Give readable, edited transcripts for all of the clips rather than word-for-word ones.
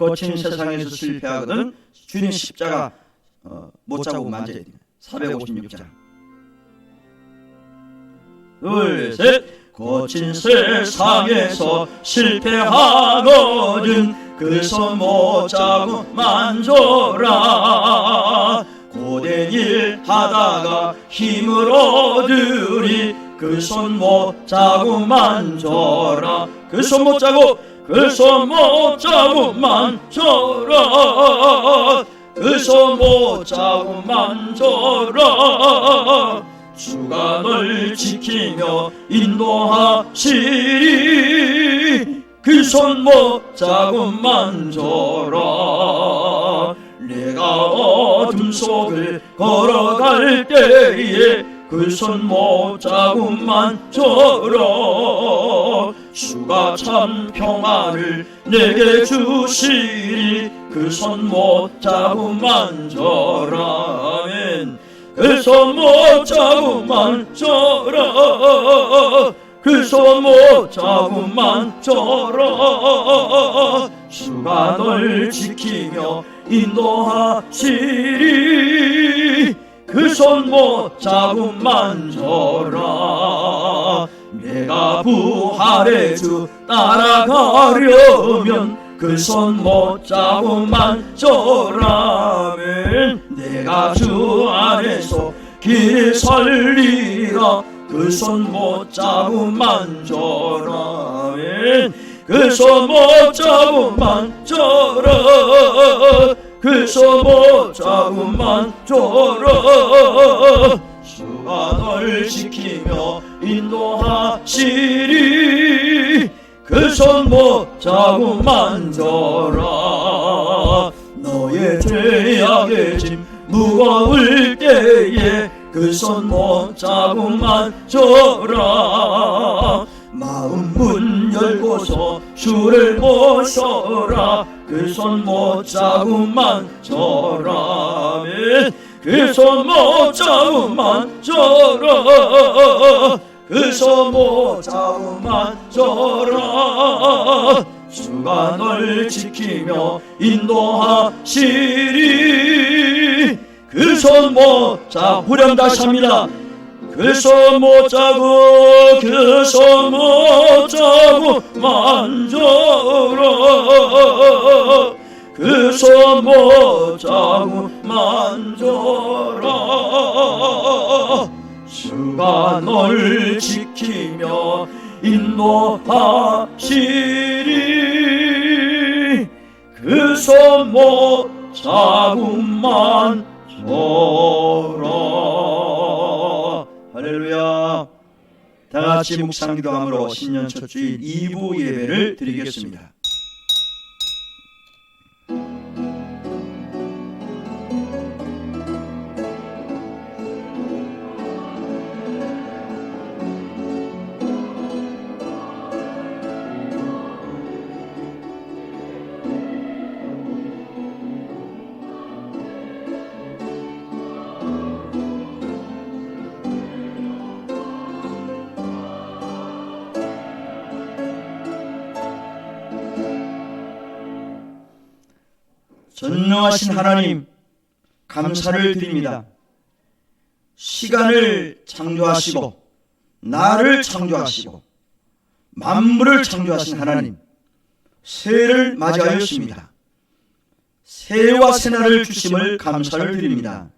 거친 세상에서 실패하거든 주님 십자가 못 자고 만져야 됩니다. 456장. 둘, 셋. 거친 세상에서 실패하거든 그 손 못 자고 만져라. 고된 일 하다가 힘을 얻으리 그 손 못 자고 만져라. 그 손 못 자고 그 손 못 자고 만져라. 그 손 못 자고 만져라. 주가 널 지키며 인도하시리 그 손 못 자고 만져라. 내가 어둠 속을 걸어갈 때에 그 손 못 자고 만져라. 주가 참 평안을 내게 주시리 그 손 못 자고 만져라. 아멘. 그 손 못 자고 만져라. 그 손 못 자고 만져라. 주가 널 지키며 인도하시리 그 손 못 자고 만져라. 내가 부활의 주 따라가려면 그 손 못 자고 만져라. 내가 주 안에서 길 살리라 그 손 못 자고 만져라. 그 손 못 자고 만져라. 그 손 못 자고 만져라. 주가 널 지키며 인도하시리 그 손 못 자고 만져라. 너의 죄악의 짐 무거울 때에 그 손 못 자고 만져라. 마음 문 열고서 주를 모셔라. 그 손 못 자고 만져라. 그 손 못 자고 만져라. 그 손 못 자고 만져라. 주가 널 지키며 인도하시리 그 손 못 자. 후렴 다시 합니다. 그 손 못 자고 그 손 못 자고 만져라. 그 손 못 자고 만져라. 주가 널 지키며 인도하시리 그 손 못 자고 만져라. 할렐루야. 다같이 묵상 기도함으로 신년 첫 주일 2부 예배를 드리겠습니다. 전능하신 하나님, 감사를 드립니다. 시간을 창조하시고 나를 창조하시고 만물을 창조하신 하나님, 새해를 맞이하였습니다. 새해와 새날을 주심을 감사를 드립니다.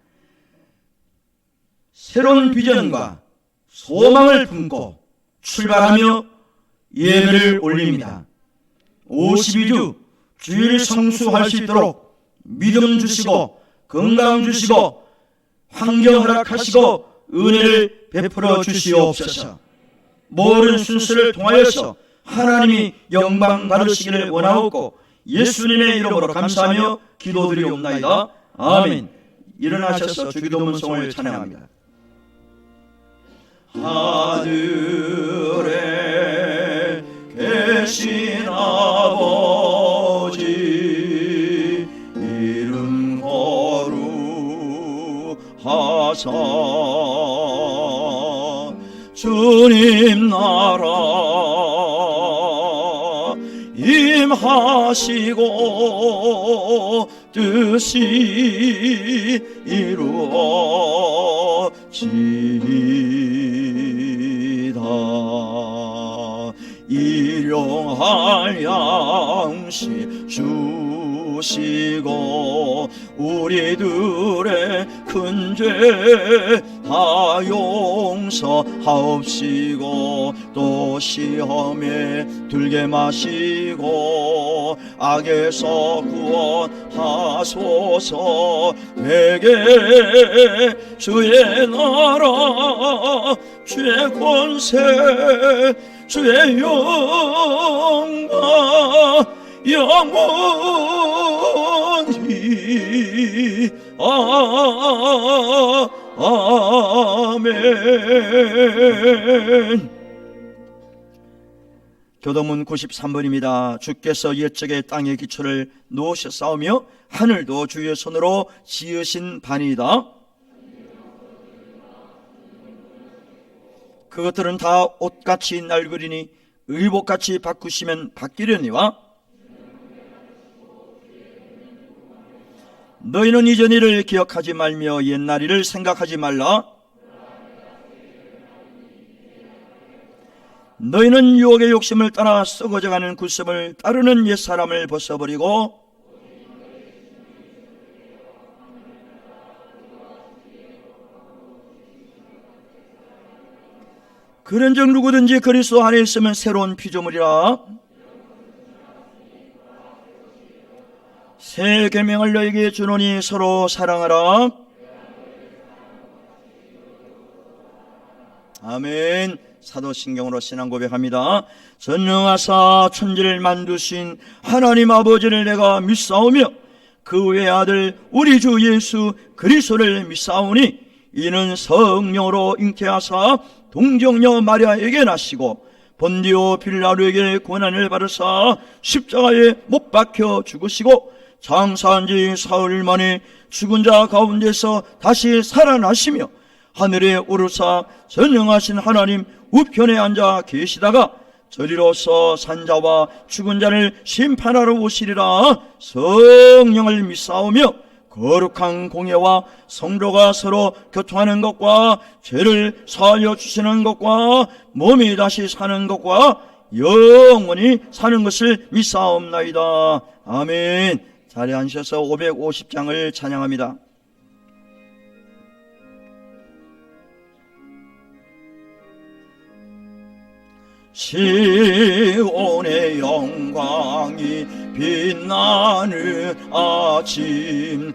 새로운 비전과 소망을 품고 출발하며 예배를 올립니다. 52주 주일 성수할 수 있도록 믿음 주시고 건강 주시고 환경 허락하시고 은혜를 베풀어 주시옵소서. 모든 순서를 통하여서 하나님이 영광 받으시기를 원하옵고 예수님의 이름으로 감사하며 기도드리옵나이다. 아멘. 일어나셔서 주기도문송을 찬양합니다. 하늘에 계신 아버지 이름 거룩하사 주님 나라 이 말씀하시고 뜻이 이루어지이다. 일용할 양식 주시고 우리들의 큰 죄 다 용서하옵시고 또 시험에 들게 마시고 악에서 구원하소서. 되게 주의 나라 주의 권세 주의 영광 영원히 아멘. 교도문 93번입니다. 주께서 옛적에 땅의 기초를 놓으셨사오며 하늘도 주의 손으로 지으신 바니이다. 그것들은 다 옷같이 낡으리니 의복같이 바꾸시면 바뀌려니와 너희는 이전 일을 기억하지 말며 옛날 일을 생각하지 말라. 너희는 유혹의 욕심을 따라 썩어져가는 굴습을 따르는 옛사람을 벗어버리고 그런즉 누구든지 그리스도 안에 있으면 새로운 피조물이라. 새 계명을 너에게 주노니 서로 사랑하라. 아멘. 사도신경으로 신앙 고백합니다. 전능하사 천지를 만드신 하나님 아버지를 내가 믿사오며 그 외아들 우리 주 예수 그리스도를 믿사오니 이는 성령으로 잉태하사 동정녀 마리아에게 나시고 본디오 빌라도에게 고난을 받으사 십자가에 못 박혀 죽으시고 장사한 지 사흘 만에 죽은 자 가운데서 다시 살아나시며 하늘에 오르사 전능하신 하나님 우편에 앉아 계시다가 저리로서 산자와 죽은 자를 심판하러 오시리라. 성령을 믿사오며 거룩한 공예와 성도가 서로 교통하는 것과 죄를 사하여 주시는 것과 몸이 다시 사는 것과 영원히 사는 것을 믿사옵나이다. 아멘. 자리에 앉으셔서 550장을 찬양합니다. 시온의 영광이 빛나는 아침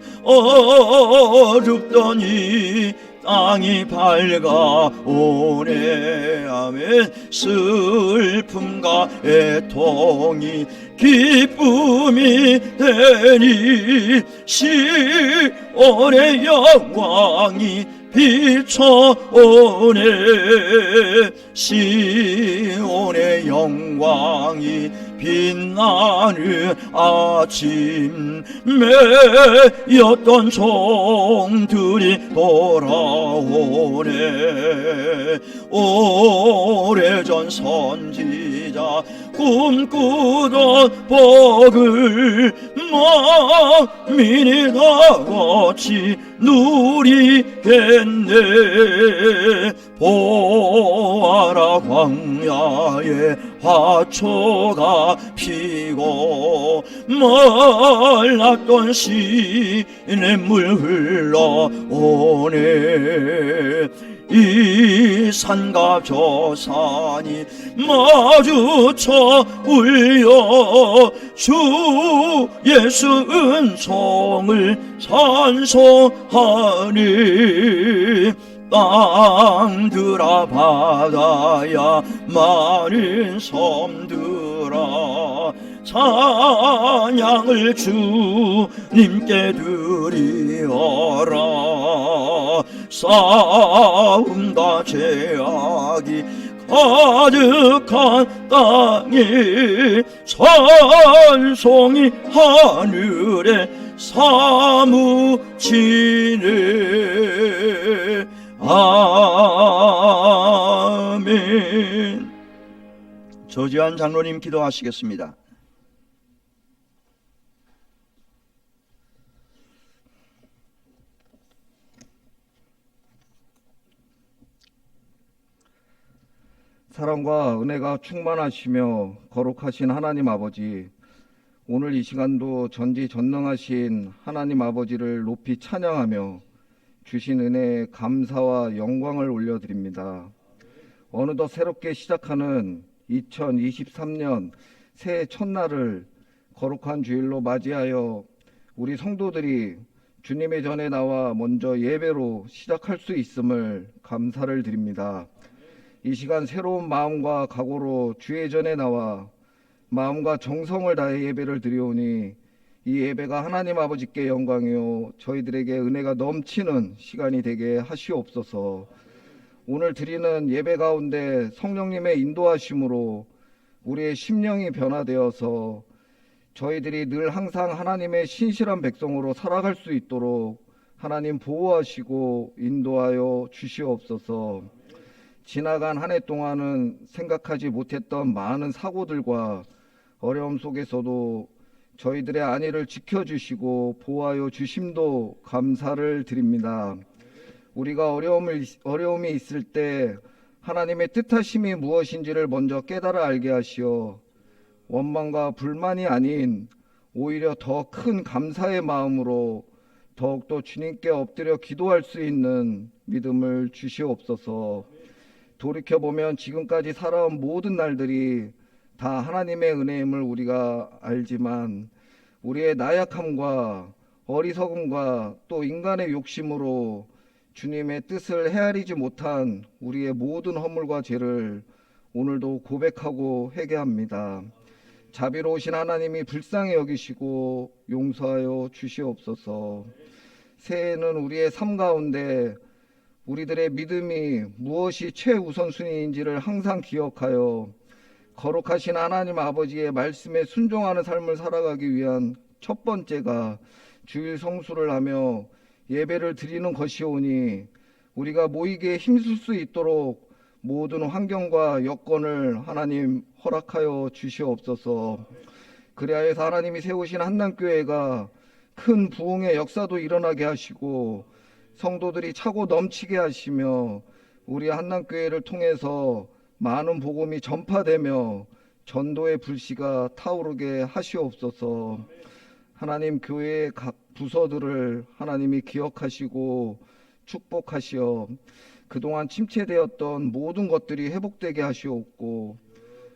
어둡더니 땅이 밝아오네. 아멘. 슬픔과 애통이 기쁨이 되니 시온의 영광이 비춰오네. 시온의 영광이 빛나는 아침 매였던 종들이 돌아오네. 오래전 선지자 꿈꾸던 복을 만민이 다 같이 누리겠네. 보아라 광야에 화초가 피고 말랐던 시냇물 흘러오네. 이 산과 저 산이 마주쳐 울려 주 예수 은총을 찬송하니. 땅들아 바다야 많은 섬들아 찬양을 주님께 드리어라. 싸움과 제약이 가득한 땅에 찬송이 하늘에 사무치네. 아멘. 조지환 장로님 기도하시겠습니다. 사랑과 은혜가 충만하시며 거룩하신 하나님 아버지, 오늘 이 시간도 전지전능하신 하나님 아버지를 높이 찬양하며 주신 은혜에 감사와 영광을 올려드립니다. 어느덧 새롭게 시작하는 2023년 새해 첫날을 거룩한 주일로 맞이하여 우리 성도들이 주님의 전에 나와 먼저 예배로 시작할 수 있음을 감사를 드립니다. 이 시간 새로운 마음과 각오로 주의 전에 나와 마음과 정성을 다해 예배를 드리오니 이 예배가 하나님 아버지께 영광이요 저희들에게 은혜가 넘치는 시간이 되게 하시옵소서. 오늘 드리는 예배 가운데 성령님의 인도하심으로 우리의 심령이 변화되어서 저희들이 늘 항상 하나님의 신실한 백성으로 살아갈 수 있도록 하나님 보호하시고 인도하여 주시옵소서. 지나간 한 해 동안은 생각하지 못했던 많은 사고들과 어려움 속에서도 저희들의 안위를 지켜주시고 보호하여 주심도 감사를 드립니다. 우리가 어려움이 있을 때 하나님의 뜻하심이 무엇인지를 먼저 깨달아 알게 하시어 원망과 불만이 아닌 오히려 더 큰 감사의 마음으로 더욱더 주님께 엎드려 기도할 수 있는 믿음을 주시옵소서. 돌이켜보면 지금까지 살아온 모든 날들이 다 하나님의 은혜임을 우리가 알지만 우리의 나약함과 어리석음과 또 인간의 욕심으로 주님의 뜻을 헤아리지 못한 우리의 모든 허물과 죄를 오늘도 고백하고 회개합니다. 자비로우신 하나님이 불쌍히 여기시고 용서하여 주시옵소서. 새해에는 우리의 삶 가운데 우리들의 믿음이 무엇이 최우선순위인지를 항상 기억하여 거룩하신 하나님 아버지의 말씀에 순종하는 삶을 살아가기 위한 첫 번째가 주일 성수를 하며 예배를 드리는 것이오니 우리가 모이기에 힘쓸 수 있도록 모든 환경과 여건을 하나님 허락하여 주시옵소서. 그리하여서 하나님이 세우신 한남교회가 큰 부흥의 역사도 일어나게 하시고 성도들이 차고 넘치게 하시며 우리 한남교회를 통해서 많은 복음이 전파되며 전도의 불씨가 타오르게 하시옵소서. 하나님 교회의 각 부서들을 하나님이 기억하시고 축복하시어 그동안 침체되었던 모든 것들이 회복되게 하시옵고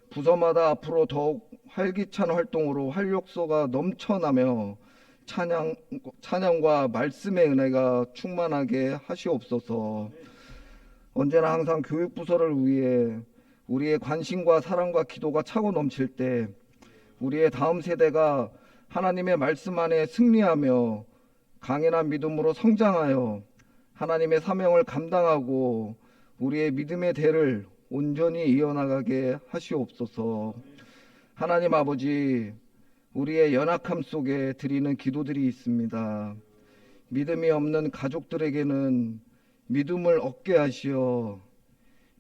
부서마다 앞으로 더욱 활기찬 활동으로 활력소가 넘쳐나며 찬양과 말씀의 은혜가 충만하게 하시옵소서. 언제나 항상 교육부서를 위해 우리의 관심과 사랑과 기도가 차고 넘칠 때 우리의 다음 세대가 하나님의 말씀 안에 승리하며 강인한 믿음으로 성장하여 하나님의 사명을 감당하고 우리의 믿음의 대를 온전히 이어나가게 하시옵소서. 하나님 아버지, 우리의 연약함 속에 드리는 기도들이 있습니다. 믿음이 없는 가족들에게는 믿음을 얻게 하시어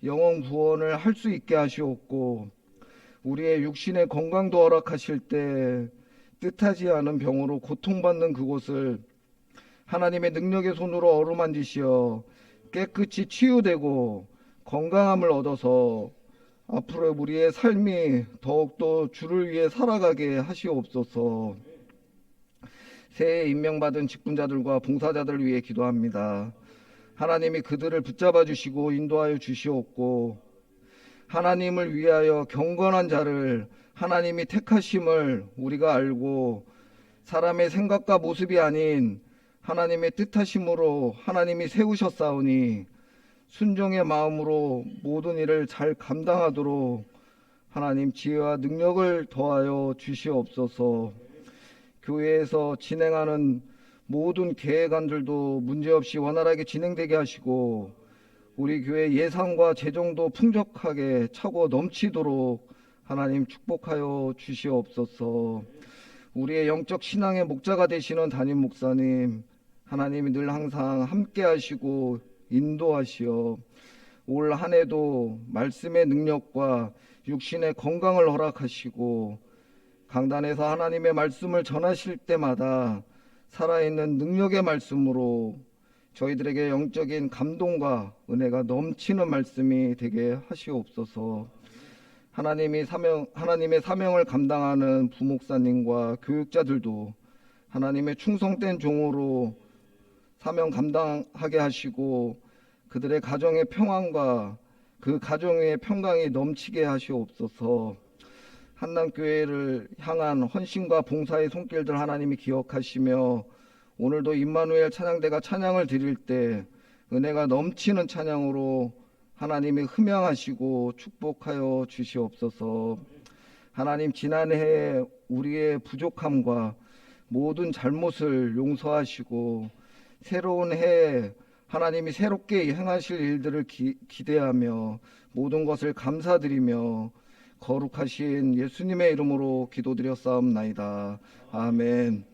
영혼 구원을 할 수 있게 하시옵고 우리의 육신의 건강도 허락하실 때 뜻하지 않은 병으로 고통받는 그곳을 하나님의 능력의 손으로 어루만지시어 깨끗이 치유되고 건강함을 얻어서 앞으로 우리의 삶이 더욱더 주를 위해 살아가게 하시옵소서. 새해 임명받은 직분자들과 봉사자들을 위해 기도합니다. 하나님이 그들을 붙잡아 주시고 인도하여 주시옵고 하나님을 위하여 경건한 자를 하나님이 택하심을 우리가 알고 사람의 생각과 모습이 아닌 하나님의 뜻하심으로 하나님이 세우셨사오니 순종의 마음으로 모든 일을 잘 감당하도록 하나님 지혜와 능력을 더하여 주시옵소서. 교회에서 진행하는 모든 계획안들도 문제없이 원활하게 진행되게 하시고 우리 교회 예산과 재정도 풍족하게 차고 넘치도록 하나님 축복하여 주시옵소서. 우리의 영적 신앙의 목자가 되시는 담임 목사님, 하나님이 늘 항상 함께 하시고 인도하시어 올 한 해도 말씀의 능력과 육신의 건강을 허락하시고 강단에서 하나님의 말씀을 전하실 때마다 살아있는 능력의 말씀으로 저희들에게 영적인 감동과 은혜가 넘치는 말씀이 되게 하시옵소서. 하나님의 사명을 감당하는 부목사님과 교육자들도 하나님의 충성된 종으로 사명 감당하게 하시고 그들의 가정의 평안과 그 가정의 평강이 넘치게 하시옵소서. 한남교회를 향한 헌신과 봉사의 손길들 하나님이 기억하시며 오늘도 임마누엘 찬양대가 찬양을 드릴 때 은혜가 넘치는 찬양으로 하나님이 흠양하시고 축복하여 주시옵소서. 하나님, 지난해에 우리의 부족함과 모든 잘못을 용서하시고 새로운 해에 하나님이 새롭게 행하실 일들을 기대하며 모든 것을 감사드리며 거룩하신 예수님의 이름으로 기도드렸사옵나이다. 아멘.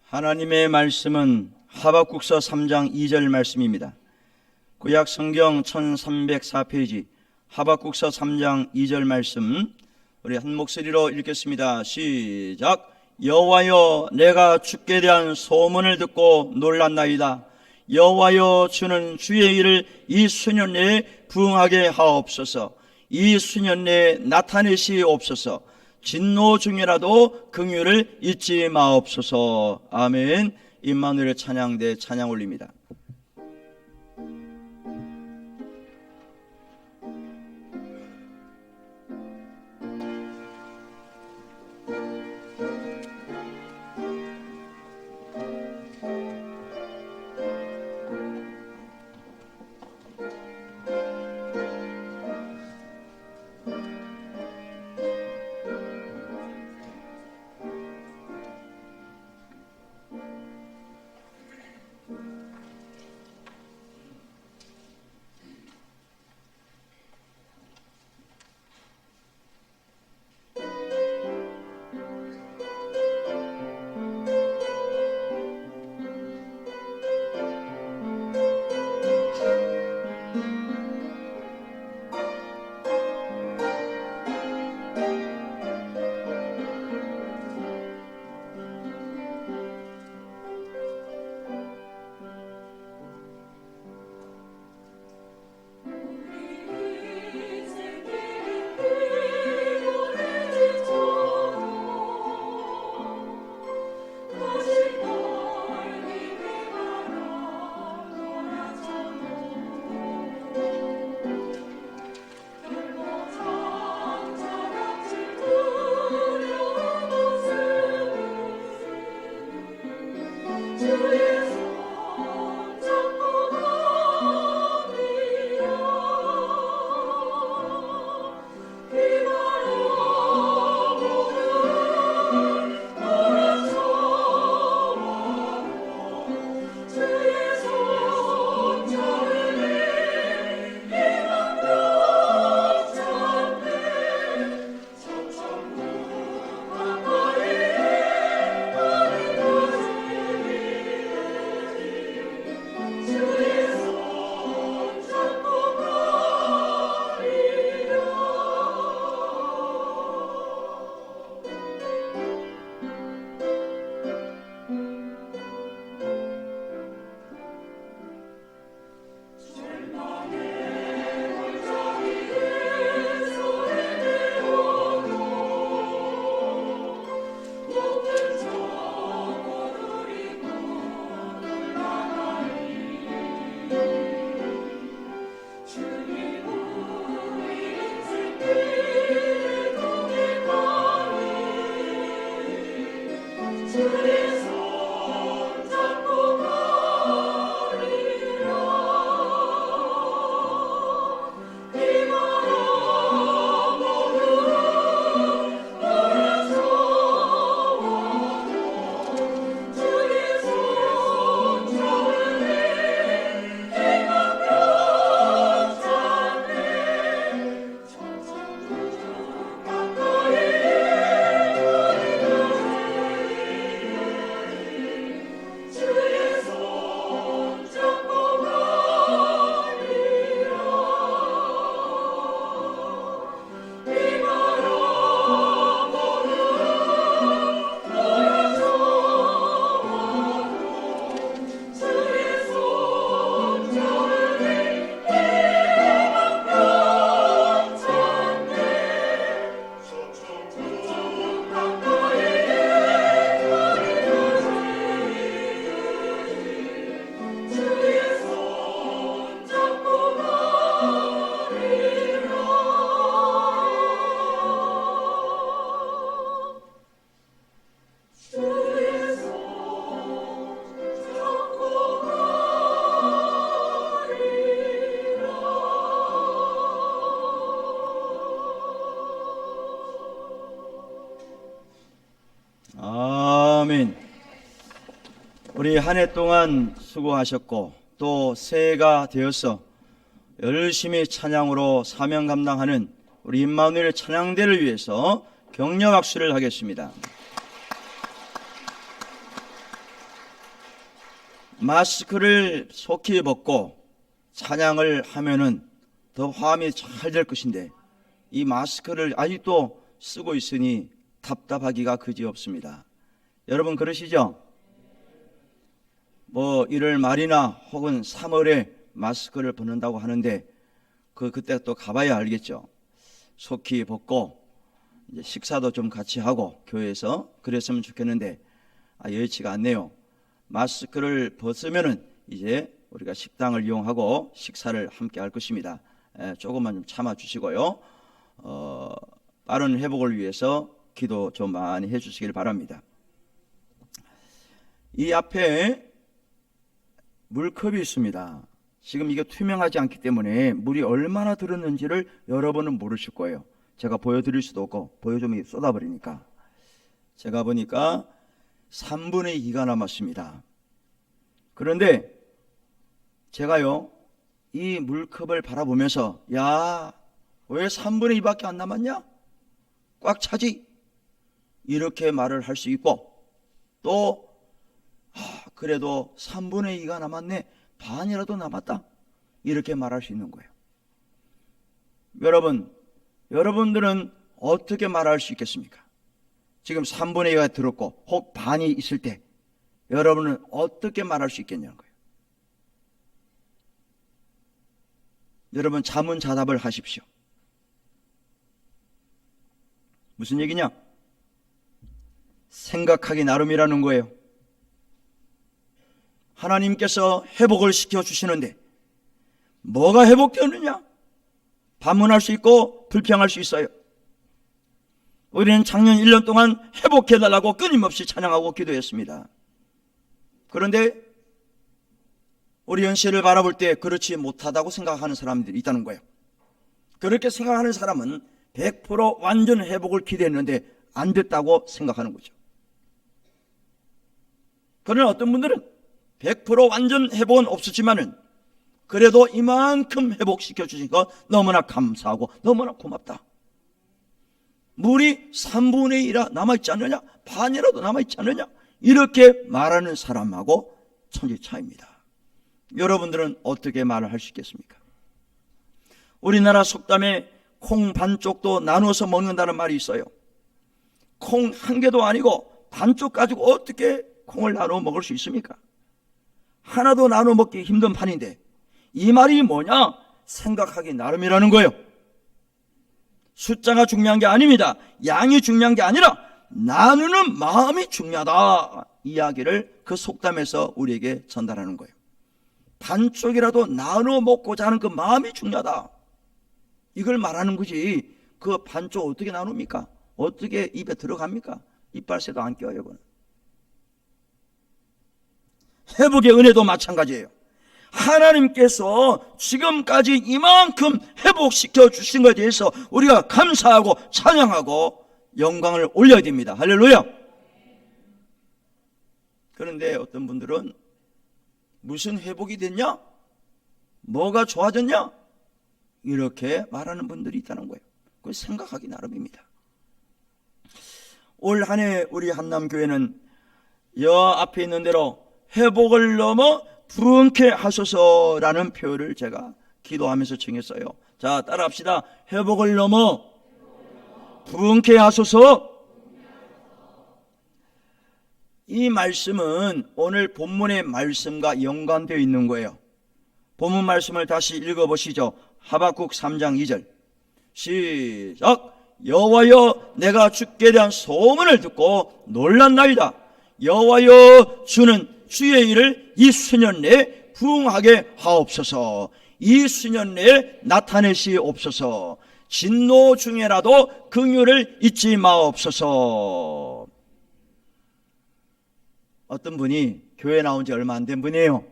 하나님의 말씀은 하박국서 3장 2절 말씀입니다. 구약 성경 1304페이지 하박국서 3장 2절 말씀, 우리 한 목소리로 읽겠습니다. 시작. 여호와여, 내가 주께 대한 소문을 듣고 놀랐나이다. 여호와여, 주는 주의 일을 이 수년 내에 부응하게 하옵소서. 이 수년 내에 나타내시옵소서. 진노 중이라도 긍휼을 잊지 마옵소서. 아멘. 임마누엘 찬양대 찬양 올립니다. 아멘. 우리 한 해 동안 수고하셨고 또 새해가 되어서 열심히 찬양으로 사명 감당하는 우리 임마누엘 찬양대를 위해서 격려 박수를 하겠습니다. 마스크를 속히 벗고 찬양을 하면은 더 화음이 잘 될 것인데 이 마스크를 아직도 쓰고 있으니 답답하기가 그지없습니다. 여러분 그러시죠? 뭐 1월 말이나 혹은 3월에 마스크를 벗는다고 하는데 그때 또 가봐야 알겠죠. 속히 벗고 이제 식사도 좀 같이 하고 교회에서 그랬으면 좋겠는데 여의치가 않네요. 마스크를 벗으면은 이제 우리가 식당을 이용하고 식사를 함께 할 것입니다. 조금만 좀 참아 주시고요. 빠른 회복을 위해서 기도 좀 많이 해주시길 바랍니다. 이 앞에 물컵이 있습니다. 지금 이게 투명하지 않기 때문에 물이 얼마나 들었는지를 여러분은 모르실 거예요. 제가 보여드릴 수도 없고 보여주면 쏟아버리니까. 제가 보니까 3분의 2가 남았습니다. 그런데 제가요 이 물컵을 바라보면서 야, 왜 3분의 2밖에 안 남았냐? 꽉 차지? 이렇게 말을 할 수 있고 또 그래도 3분의 2가 남았네, 반이라도 남았다, 이렇게 말할 수 있는 거예요. 여러분들은 어떻게 말할 수 있겠습니까? 지금 3분의 2가 들었고 혹 반이 있을 때 여러분은 어떻게 말할 수 있겠냐는 거예요. 여러분 자문자답을 하십시오. 무슨 얘기냐? 생각하기 나름이라는 거예요. 하나님께서 회복을 시켜주시는데 뭐가 회복되느냐? 반문할 수 있고 불평할 수 있어요. 우리는 작년 1년 동안 회복해달라고 끊임없이 찬양하고 기도했습니다. 그런데 우리 현실을 바라볼 때 그렇지 못하다고 생각하는 사람들이 있다는 거예요. 그렇게 생각하는 사람은 100% 완전 회복을 기대했는데 안 됐다고 생각하는 거죠. 그러나 어떤 분들은 100% 완전 회복은 없었지만은 그래도 이만큼 회복시켜 주신 것 너무나 감사하고 너무나 고맙다. 물이 3분의 1이 남아있지 않느냐? 반이라도 남아있지 않느냐? 이렇게 말하는 사람하고 천지 차이입니다. 여러분들은 어떻게 말을 할 수 있겠습니까? 우리나라 속담에 콩 반쪽도 나누어서 먹는다는 말이 있어요. 콩 한 개도 아니고 반쪽 가지고 어떻게 콩을 나누어 먹을 수 있습니까? 하나도 나누어 먹기 힘든 판인데 이 말이 뭐냐? 생각하기 나름이라는 거예요. 숫자가 중요한 게 아닙니다. 양이 중요한 게 아니라 나누는 마음이 중요하다, 이야기를 그 속담에서 우리에게 전달하는 거예요. 반쪽이라도 나누어 먹고자 하는 그 마음이 중요하다, 이걸 말하는 거지. 그 반쪽 어떻게 나눕니까? 어떻게 입에 들어갑니까? 이빨새도 안 껴요. 그건. 회복의 은혜도 마찬가지예요. 하나님께서 지금까지 이만큼 회복시켜 주신 것에 대해서 우리가 감사하고 찬양하고 영광을 올려야 됩니다. 할렐루야. 그런데 어떤 분들은 무슨 회복이 됐냐? 뭐가 좋아졌냐? 이렇게 말하는 분들이 있다는 거예요. 그걸 생각하기 나름입니다. 올 한 해 우리 한남교회는 여 앞에 있는 대로 회복을 넘어 부흥케 하소서라는 표현을 제가 기도하면서 정했어요. 자, 따라합시다. 회복을 넘어 부흥케 하소서. 이 말씀은 오늘 본문의 말씀과 연관되어 있는 거예요. 본문 말씀을 다시 읽어보시죠. 하박국 3장 2절 시작. 여호와여, 내가 주께 대한 소문을 듣고 놀랐나이다. 여호와여, 주는 주의 일을 이 수년 내에 부응하게 하옵소서. 이 수년 내에 나타내시옵소서. 진노 중에라도 긍휼을 잊지 마옵소서. 어떤 분이 교회 나온 지 얼마 안 된 분이에요.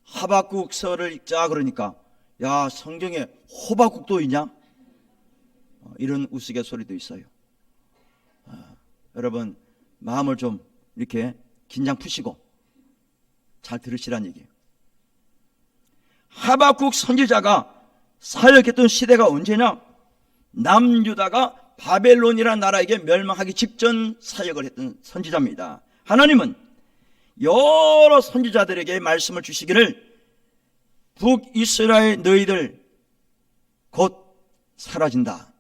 하박국서를 읽자 그러니까 야, 성경에 호박국도 있냐? 이런 우스갯소리도 있어요. 여러분, 마음을 좀 이렇게 긴장 푸시고 잘 들으시란 얘기예요. 하박국 선지자가 사역했던 시대가 언제냐? 남유다가 바벨론이라는 나라에게 멸망하기 직전 사역을 했던 선지자입니다. 하나님은 여러 선지자들에게 말씀을 주시기를 북이스라엘 너희들 곧 사라진다.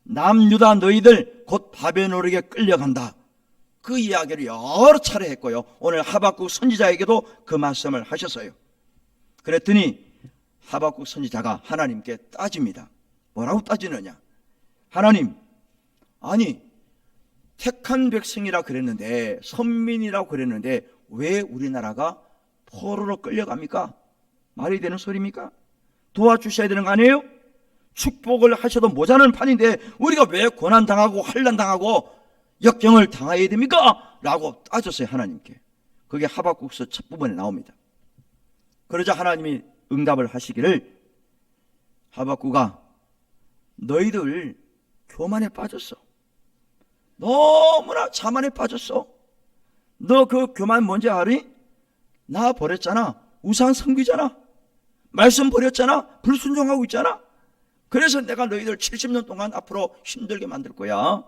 남유다 너희들 곧 바벨론에게 끌려간다. 그 이야기를 여러 차례 했고요. 오늘 하박국 선지자에게도 그 말씀을 하셨어요. 그랬더니 하박국 선지자가 하나님께 따집니다. 뭐라고 따지느냐? 하나님, 아니 택한 백성이라 그랬는데, 선민이라고 그랬는데 왜 우리나라가 포로로 끌려갑니까? 말이 되는 소리입니까? 도와주셔야 되는 거 아니에요? 축복을 하셔도 모자라는 판인데 우리가 왜 고난당하고 환난당하고 역경을 당해야 됩니까? 라고 따졌어요, 하나님께. 그게 하박국서 첫 부분에 나옵니다. 그러자 하나님이 응답을 하시기를, 하박국아, 너희들 교만에 빠졌어. 너무나 자만에 빠졌어. 너 그 교만 뭔지 알이? 나 버렸잖아. 우상 섬기잖아. 말씀 버렸잖아. 불순종하고 있잖아. 그래서 내가 너희들 70년 동안 앞으로 힘들게 만들 거야.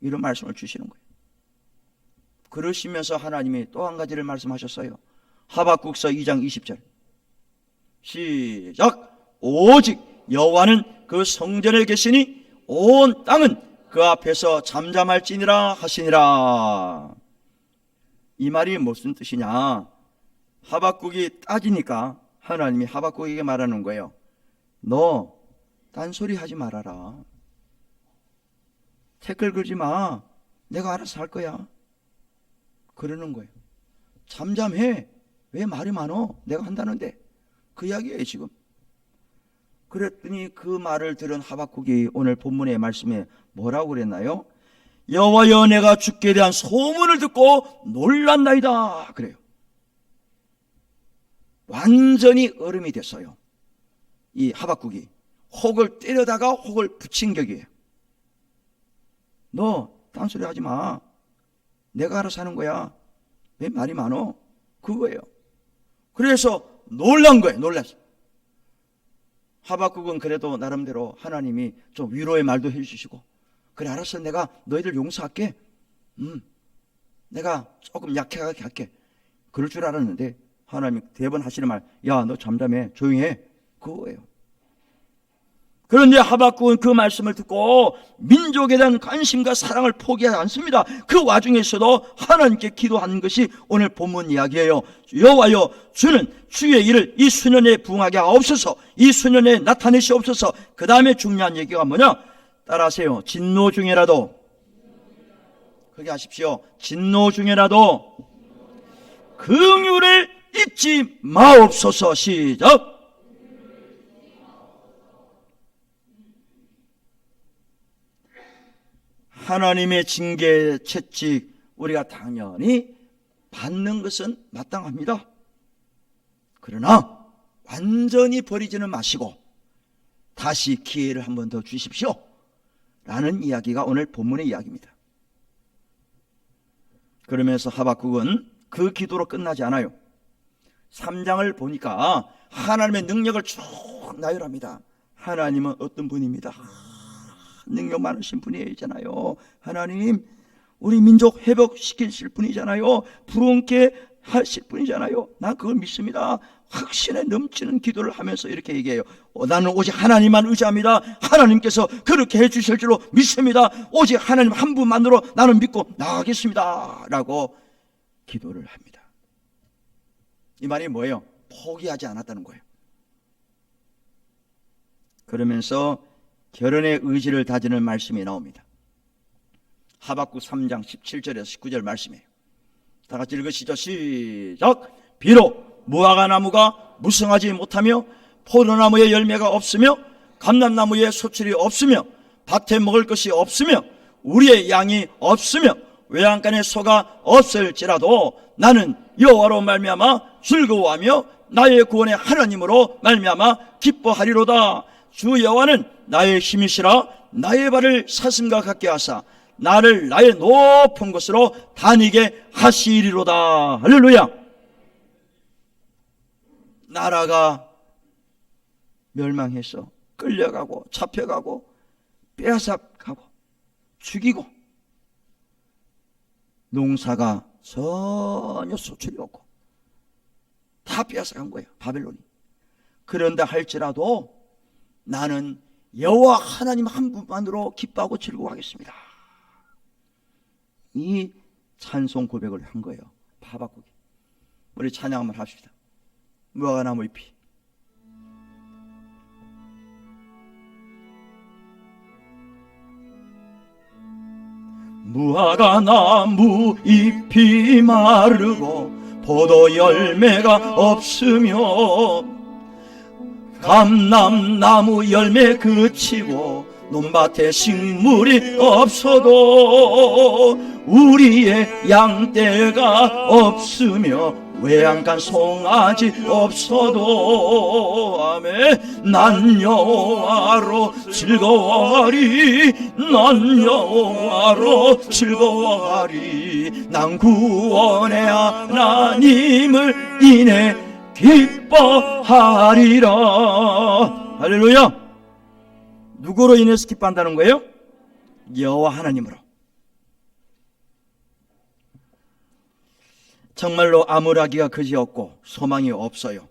이런 말씀을 주시는 거예요. 그러시면서 하나님이 또 한 가지를 말씀하셨어요. 하박국서 2장 20절 시작. 오직 여호와는 그 성전에 계시니 온 땅은 그 앞에서 잠잠할지니라 하시니라. 이 말이 무슨 뜻이냐? 하박국이 따지니까 하나님이 하박국에게 말하는 거예요. 너 딴소리 하지 말아라. 태클 걸지 마. 내가 알아서 할 거야. 그러는 거예요. 잠잠해. 왜 말이 많어? 내가 한다는데. 그 이야기예요 지금. 그랬더니 그 말을 들은 하박국이 오늘 본문의 말씀에 뭐라고 그랬나요? 여호와여, 내가 주께 대한 소문을 듣고 놀랐나이다. 그래요. 완전히 얼음이 됐어요. 이 하박국이 혹을 때려다가 혹을 붙인 격이에요. 너 딴소리 하지 마. 내가 알아서 하는 거야. 왜 말이 많어? 그거예요. 그래서 놀란 거예요. 놀랐어. 하박국은 그래도 나름대로 하나님이 좀 위로의 말도 해주시고, 그래 알았어, 내가 너희들 용서할게. 내가 조금 약하게 할게. 그럴 줄 알았는데 하나님이 대번 하시는 말, 야 너 잠잠해, 조용히 해. 그거예요. 그런데 하박국은 그 말씀을 듣고 민족에 대한 관심과 사랑을 포기하지 않습니다. 그 와중에서도 하나님께 기도하는 것이 오늘 본문 이야기예요. 여호와여, 주는 주의 일을 이 수년에 부응하게 하옵소서. 이 수년에 나타내시옵소서. 그 다음에 중요한 얘기가 뭐냐? 따라하세요. 진노 중에라도, 그렇게 하십시오. 진노 중에라도 긍휼을 잊지 마옵소서. 시작. 하나님의 징계, 채찍 우리가 당연히 받는 것은 마땅합니다. 그러나 완전히 버리지는 마시고 다시 기회를 한 번 더 주십시오 라는 이야기가 오늘 본문의 이야기입니다. 그러면서 하박국은 그 기도로 끝나지 않아요. 3장을 보니까 하나님의 능력을 쭉 나열합니다. 하나님은 어떤 분입니다. 능력 많으신 분이잖아요. 하나님, 우리 민족 회복시키실 분이잖아요. 부흥케 하실 분이잖아요. 난 그걸 믿습니다. 확신에 넘치는 기도를 하면서 이렇게 얘기해요. 나는 오직 하나님만 의지합니다. 하나님께서 그렇게 해주실 줄로 믿습니다. 오직 하나님 한 분만으로 나는 믿고 나가겠습니다 라고 기도를 합니다. 이 말이 뭐예요? 포기하지 않았다는 거예요. 그러면서 결혼의 의지를 다지는 말씀이 나옵니다. 하박국 3장 17절에서 19절 말씀이에요. 다 같이 읽으시죠. 시작. 비록 무화과 나무가 무성하지 못하며 포도나무에 열매가 없으며 감람나무에 소출이 없으며 밭에 먹을 것이 없으며 우리의 양이 없으며 외양간에 소가 없을지라도 나는 여호와로 말미암아 즐거워하며 나의 구원의 하나님으로 말미암아 기뻐하리로다. 주 여호와는 나의 힘이시라. 나의 발을 사슴과 같게 하사 나를 나의 높은 곳으로 다니게 하시리로다. 할렐루야. 나라가 멸망해서 끌려가고 잡혀가고 빼앗아가고 죽이고 농사가 전혀 소출이 없고 다 빼앗아간 거예요, 바벨론이. 그런다 할지라도 나는 여호와 하나님 한 분만으로 기뻐하고 즐거워하겠습니다. 이 찬송 고백을 한 거예요, 하박국이. 우리 찬양 한번 합시다. 무화과나무 잎이. 무화과나무 잎이 마르고 포도 열매가 없으며 감람나무 열매 그치고 논밭에 식물이 없어도 우리의 양떼가 없으며 외양간 송아지 없어도 아멘. 난 여호와로 즐거워하리. 난 여호와로 즐거워하리. 난 구원의 하나님을 인해 기뻐하리라. 할렐루야. 누구로 인해서 기뻐한다는 거예요? 여호와 하나님으로. 정말로 암울하기가 그지없고 소망이 없어요.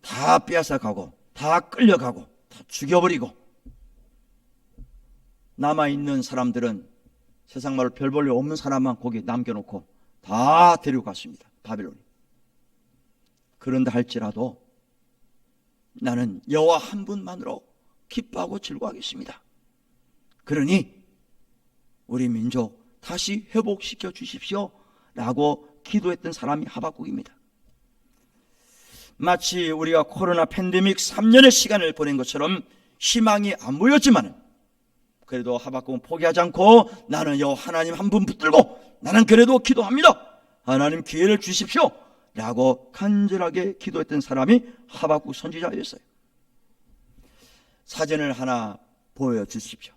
다 빼앗아가고 다 끌려가고 다 죽여버리고 남아있는 사람들은 세상 말로 별 볼 일 없는 사람만 거기 남겨놓고 다 데리고 갔습니다, 바벨론이. 그런다 할지라도 나는 여호와 한 분만으로 기뻐하고 즐거워하겠습니다. 그러니 우리 민족 다시 회복시켜 주십시오 라고 기도했던 사람이 하박국입니다. 마치 우리가 코로나 팬데믹 3년의 시간을 보낸 것처럼 희망이 안 보였지만 그래도 하박국은 포기하지 않고 나는 여호와 하나님 한 분 붙들고 나는 그래도 기도합니다. 하나님 기회를 주십시오 라고 간절하게 기도했던 사람이 하박국 선지자였어요. 사진을 하나 보여주십시오.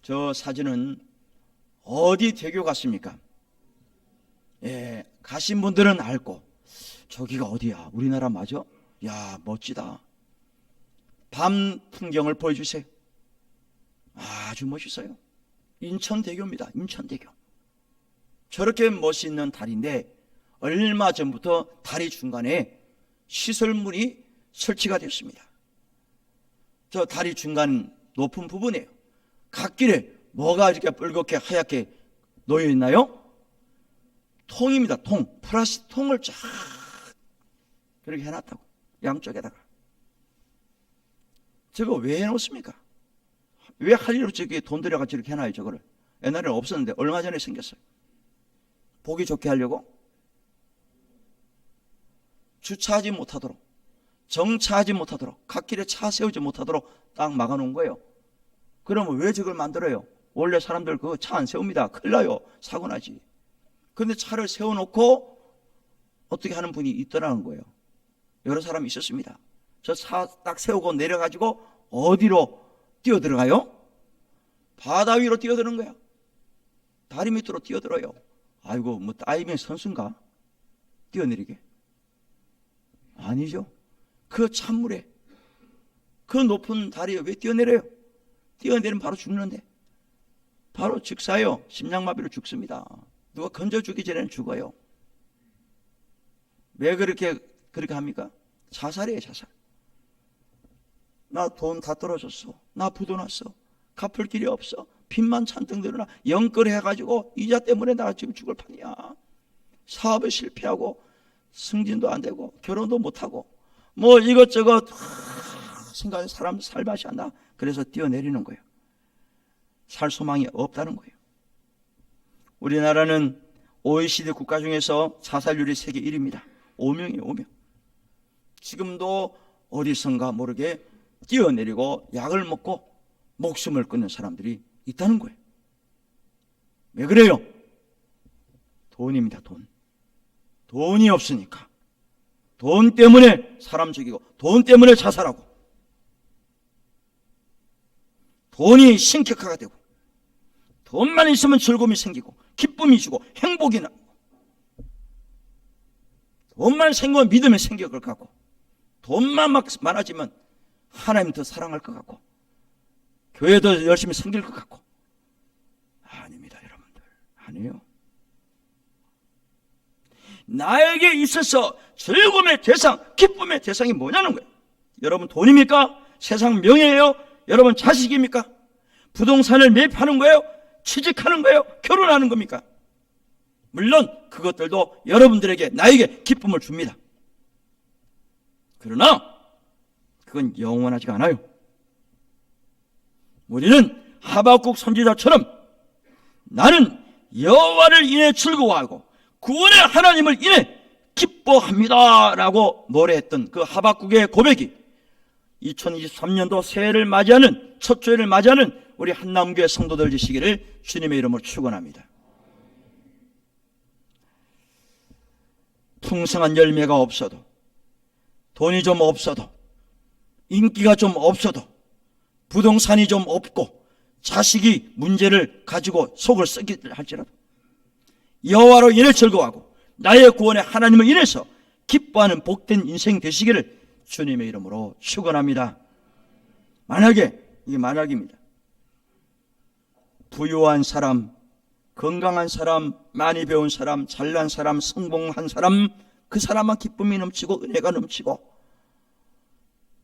저 사진은 어디 대교 같습니까? 예, 가신 분들은 알고 저기가 어디야? 우리나라 맞아? 야, 멋지다. 밤 풍경을 보여주세요. 아주 멋있어요. 인천대교입니다. 인천대교. 저렇게 멋있는 다리인데 얼마 전부터 다리 중간에 시설물이 설치가 됐습니다. 저 다리 중간 높은 부분이에요. 갓길에 뭐가 이렇게 뻘겋게 하얗게 놓여 있나요? 통입니다. 통. 플라스틱 통을 쫙 그렇게 해놨다고. 양쪽에다가. 저거 왜 해놓습니까? 왜 할 일 없이 돈 들여가지고 이렇게 해놔요, 저거를. 옛날에는 없었는데 얼마 전에 생겼어요. 보기 좋게 하려고. 주차하지 못하도록, 정차하지 못하도록, 갓길에 차 세우지 못하도록 딱 막아놓은 거예요. 그러면 왜 저걸 만들어요? 원래 사람들 그거 차 안 세웁니다. 큰일 나요. 사고 나지. 그런데 차를 세워놓고 어떻게 하는 분이 있더라는 거예요. 여러 사람이 있었습니다. 저 차 딱 세우고 내려가지고 어디로 뛰어들어가요? 바다 위로 뛰어드는 거야. 다리 밑으로 뛰어들어요. 아이고, 뭐 다이빙 선수인가? 뛰어내리게? 아니죠. 그 찬물에 그 높은 다리에 왜 뛰어내려요? 뛰어내리면 바로 죽는데. 바로 즉사요. 심장마비로 죽습니다. 누가 건져주기 전에는 죽어요. 왜 그렇게 합니까? 자살이에요, 자살. 나 돈 다 떨어졌어. 나 부도 났어. 갚을 길이 없어. 빚만 잔뜩 늘어나. 연끌해가지고 이자 때문에 나 지금 죽을 판이야. 사업에 실패하고 승진도 안 되고 결혼도 못하고 뭐 이것저것 생각에 사람 살 맛이 안 나. 그래서 뛰어내리는 거예요. 살 소망이 없다는 거예요. 우리나라는 OECD 국가 중에서 자살률이 세계 1위입니다. 5명이에요, 5명. 지금도 어디선가 모르게 뛰어내리고 약을 먹고 목숨을 끊는 사람들이 있다는 거예요. 왜 그래요? 돈입니다, 돈. 돈이 없으니까. 돈 때문에 사람 죽이고 돈 때문에 자살하고 돈이 신격화가 되고 돈만 있으면 즐거움이 생기고 기쁨이 주고 행복이 나고, 돈만 생기면 믿음이 생길 것 같고, 돈만 막 많아지면 하나님 더 사랑할 것 같고, 교회도 열심히 생길 것 같고. 아닙니다, 여러분들. 아니에요. 나에게 있어서 즐거움의 대상, 기쁨의 대상이 뭐냐는 거예요. 여러분 돈입니까? 세상 명예예요? 여러분 자식입니까? 부동산을 매입하는 거예요? 취직하는 거예요? 결혼하는 겁니까? 물론 그것들도 여러분들에게, 나에게 기쁨을 줍니다. 그러나 그건 영원하지가 않아요. 우리는 하박국 선지자처럼 나는 여호와를 인해 즐거워하고 구원의 하나님을 인해 기뻐합니다 라고 노래했던 그 하박국의 고백이 2023년도 새해를 맞이하는, 첫 주일을 맞이하는 우리 한남교회 성도들 되시기를 주님의 이름으로 축원합니다. 풍성한 열매가 없어도, 돈이 좀 없어도, 인기가 좀 없어도, 부동산이 좀 없고, 자식이 문제를 가지고 속을 썩기 할지라도 여호와로 인해 즐거워하고 나의 구원의 하나님을 인해서 기뻐하는 복된 인생 되시기를 주님의 이름으로 축원합니다. 만약에, 이게 만약입니다, 부유한 사람, 건강한 사람, 많이 배운 사람, 잘난 사람, 성공한 사람, 그 사람만 기쁨이 넘치고 은혜가 넘치고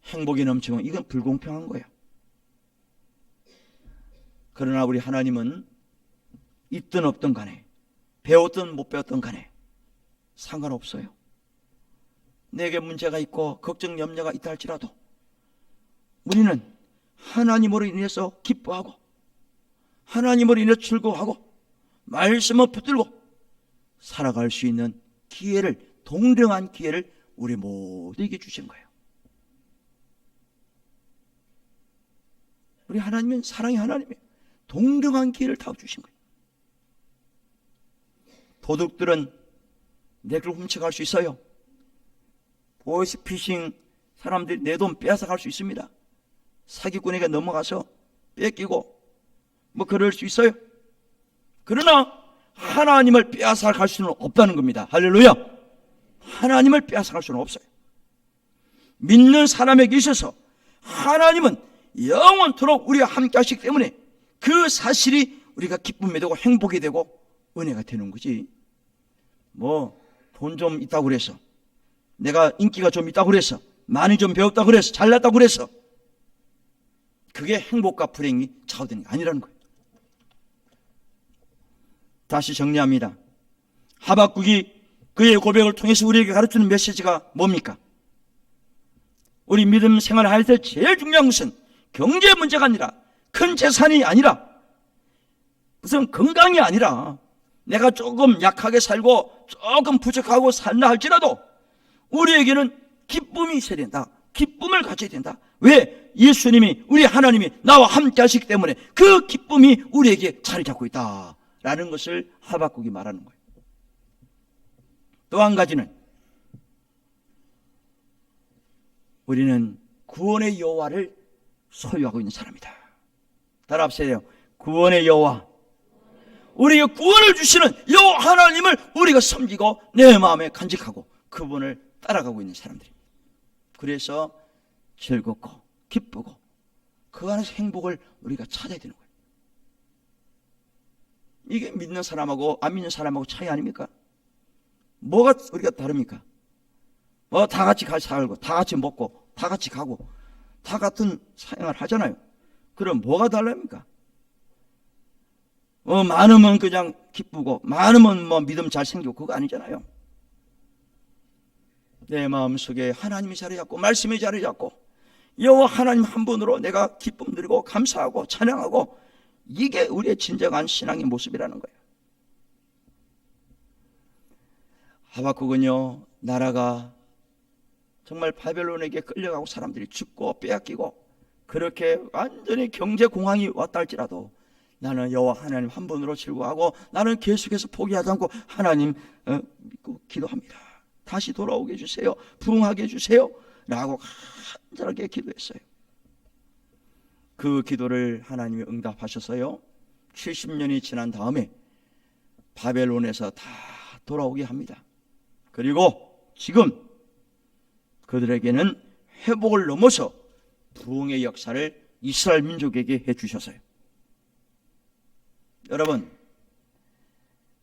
행복이 넘치고, 이건 불공평한 거예요. 그러나 우리 하나님은 있든 없든 간에, 배웠든 못 배웠든 간에 상관없어요. 내게 문제가 있고 걱정 염려가 있다 할지라도 우리는 하나님으로 인해서 기뻐하고 하나님으로 인해 즐거워하고 말씀을 붙들고 살아갈 수 있는 기회를, 동등한 기회를 우리 모두에게 주신 거예요. 우리 하나님은 사랑의 하나님이에요. 동등한 기회를 다 주신 거예요. 도둑들은 내 걸 훔쳐갈 수 있어요. 보이스피싱 사람들이 내 돈 빼앗아갈 수 있습니다. 사기꾼에게 넘어가서 뺏기고 뭐 그럴 수 있어요. 그러나 하나님을 빼앗아갈 수는 없다는 겁니다. 할렐루야. 하나님을 빼앗아갈 수는 없어요. 믿는 사람에게 있어서 하나님은 영원토록 우리와 함께 하시기 때문에 그 사실이 우리가 기쁨이 되고 행복이 되고 은혜가 되는 거지. 뭐 돈 좀 있다고 그래서, 내가 인기가 좀 있다고 그래서, 많이 좀 배웠다고 그래서, 잘났다고 그래서 그게 행복과 불행이 좌우되는 게 아니라는 거예요. 다시 정리합니다. 하박국이 그의 고백을 통해서 우리에게 가르치는 메시지가 뭡니까? 우리 믿음 생활을 할 때 제일 중요한 것은 경제 문제가 아니라, 큰 재산이 아니라, 무슨 건강이 아니라, 내가 조금 약하게 살고 조금 부족하고 살나 할지라도 우리에게는 기쁨이 있어야 된다. 기쁨을 가져야 된다. 왜? 예수님이, 우리 하나님이 나와 함께 하시기 때문에 그 기쁨이 우리에게 자리 잡고 있다 라는 것을 하박국이 말하는 거예요. 또 한 가지는 우리는 구원의 여호와를 소유하고 있는 사람이다. 따라합시다. 구원의 여호와, 우리에게 구원을 주시는 여호와 하나님을 우리가 섬기고 내 마음에 간직하고 그분을 따라가고 있는 사람들입니다. 그래서 즐겁고 기쁘고 그 안에서 행복을 우리가 찾아야 되는 거예요. 이게 믿는 사람하고 안 믿는 사람하고 차이 아닙니까? 뭐가 우리가 다릅니까? 뭐 다 같이 살고 다 같이 먹고 다 같이 가고 다 같은 생활을 하잖아요. 그럼 뭐가 달랍니까? 많으면 그냥 기쁘고 많으면 뭐 믿음 잘 생기고 그거 아니잖아요. 내 마음속에 하나님이 자리 잡고 말씀이 자리 잡고 여호와 하나님 한 분으로 내가 기쁨 누리고 감사하고 찬양하고, 이게 우리의 진정한 신앙의 모습이라는 거예요. 하박국은요, 나라가 정말 바벨론에게 끌려가고 사람들이 죽고 빼앗기고 그렇게 완전히 경제 공황이 왔다 할지라도 나는 여호와 하나님 한 분으로 즐거워하고 나는 계속해서 포기하지 않고 하나님 믿고 기도합니다. 다시 돌아오게 해주세요. 부흥하게 해주세요 라고 간절하게 기도했어요. 그 기도를 하나님이 응답하셨어요. 70년이 지난 다음에 바벨론에서 다 돌아오게 합니다. 그리고 지금 그들에게는 회복을 넘어서 부흥의 역사를 이스라엘 민족에게 해주셨어요. 여러분,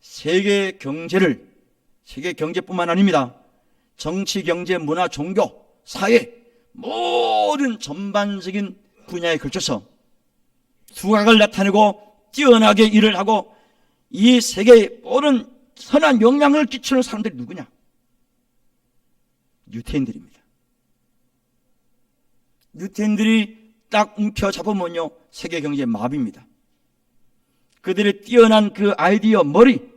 세계 경제뿐만 아닙니다. 정치, 경제, 문화, 종교, 사회 모든 전반적인 분야에 걸쳐서 두각을 나타내고 뛰어나게 일을 하고 이 세계에 모든 선한 영향을 끼치는 사람들이 누구냐? 유태인들입니다. 유태인들이 딱 움켜잡으면요, 세계 경제의 마비입니다. 그들의 뛰어난 그 아이디어, 머리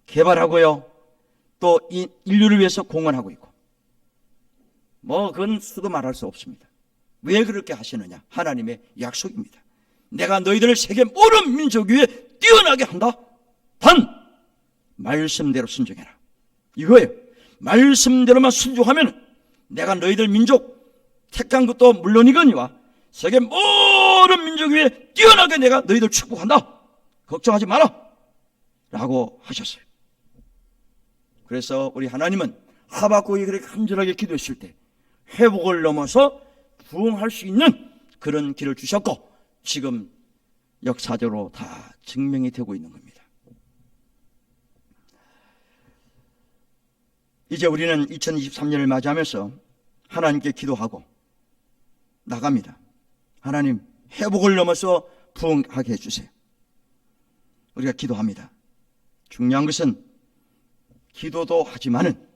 개발하고요, 또 이 인류를 위해서 공헌하고 있고, 그건 수도 말할 수 없습니다. 왜 그렇게 하시느냐? 하나님의 약속입니다. 내가 너희들을 세계 모든 민족 위에 뛰어나게 한다. 단 말씀대로 순종해라. 이거예요. 말씀대로만 순종하면 내가 너희들 민족 택한 것도 물론이거니와 세계 모든 민족 위에 뛰어나게 내가 너희들 축복한다. 걱정하지 마라 라고 하셨어요. 그래서 우리 하나님은 하박국이 그렇게 간절하게 기도했을 때 회복을 넘어서 부흥할 수 있는 그런 길을 주셨고, 지금 역사적으로 다 증명이 되고 있는 겁니다. 이제 우리는 2023년을 맞이하면서 하나님께 기도하고 나갑니다. 하나님, 회복을 넘어서 부흥하게 해주세요. 우리가 기도합니다. 중요한 것은 기도도 하지만은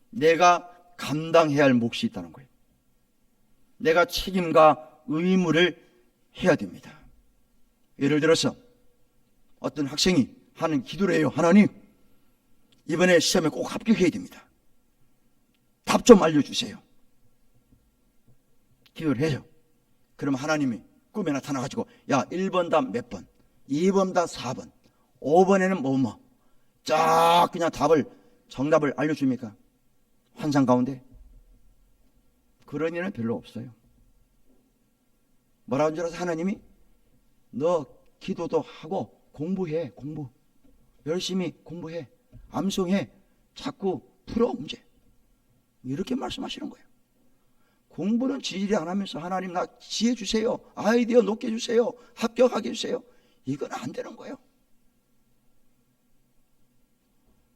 내가 감당해야 할 몫이 있다는 거예요. 내가 책임과 의무를 해야 됩니다. 예를 들어서 어떤 학생이 하는 기도를 해요. 하나님, 이번에 시험에 꼭 합격해야 됩니다. 답 좀 알려주세요. 기도를 해요. 그럼 하나님이 꿈에 나타나가지고, 야, 1번 답 몇 번, 2번 답 4번, 5번에는 뭐 쫙 그냥 정답을 알려줍니까? 환상 가운데? 그런 일은 별로 없어요. 뭐라는 줄 알아서 하나님이 너 기도도 하고 공부해. 열심히 공부해. 암송해. 자꾸 풀어 문제. 이렇게 말씀하시는 거예요. 공부는 지질이 안 하면서 하나님 나 지혜 주세요. 아이디어 높게 주세요. 합격하게 해주세요. 이건 안 되는 거예요.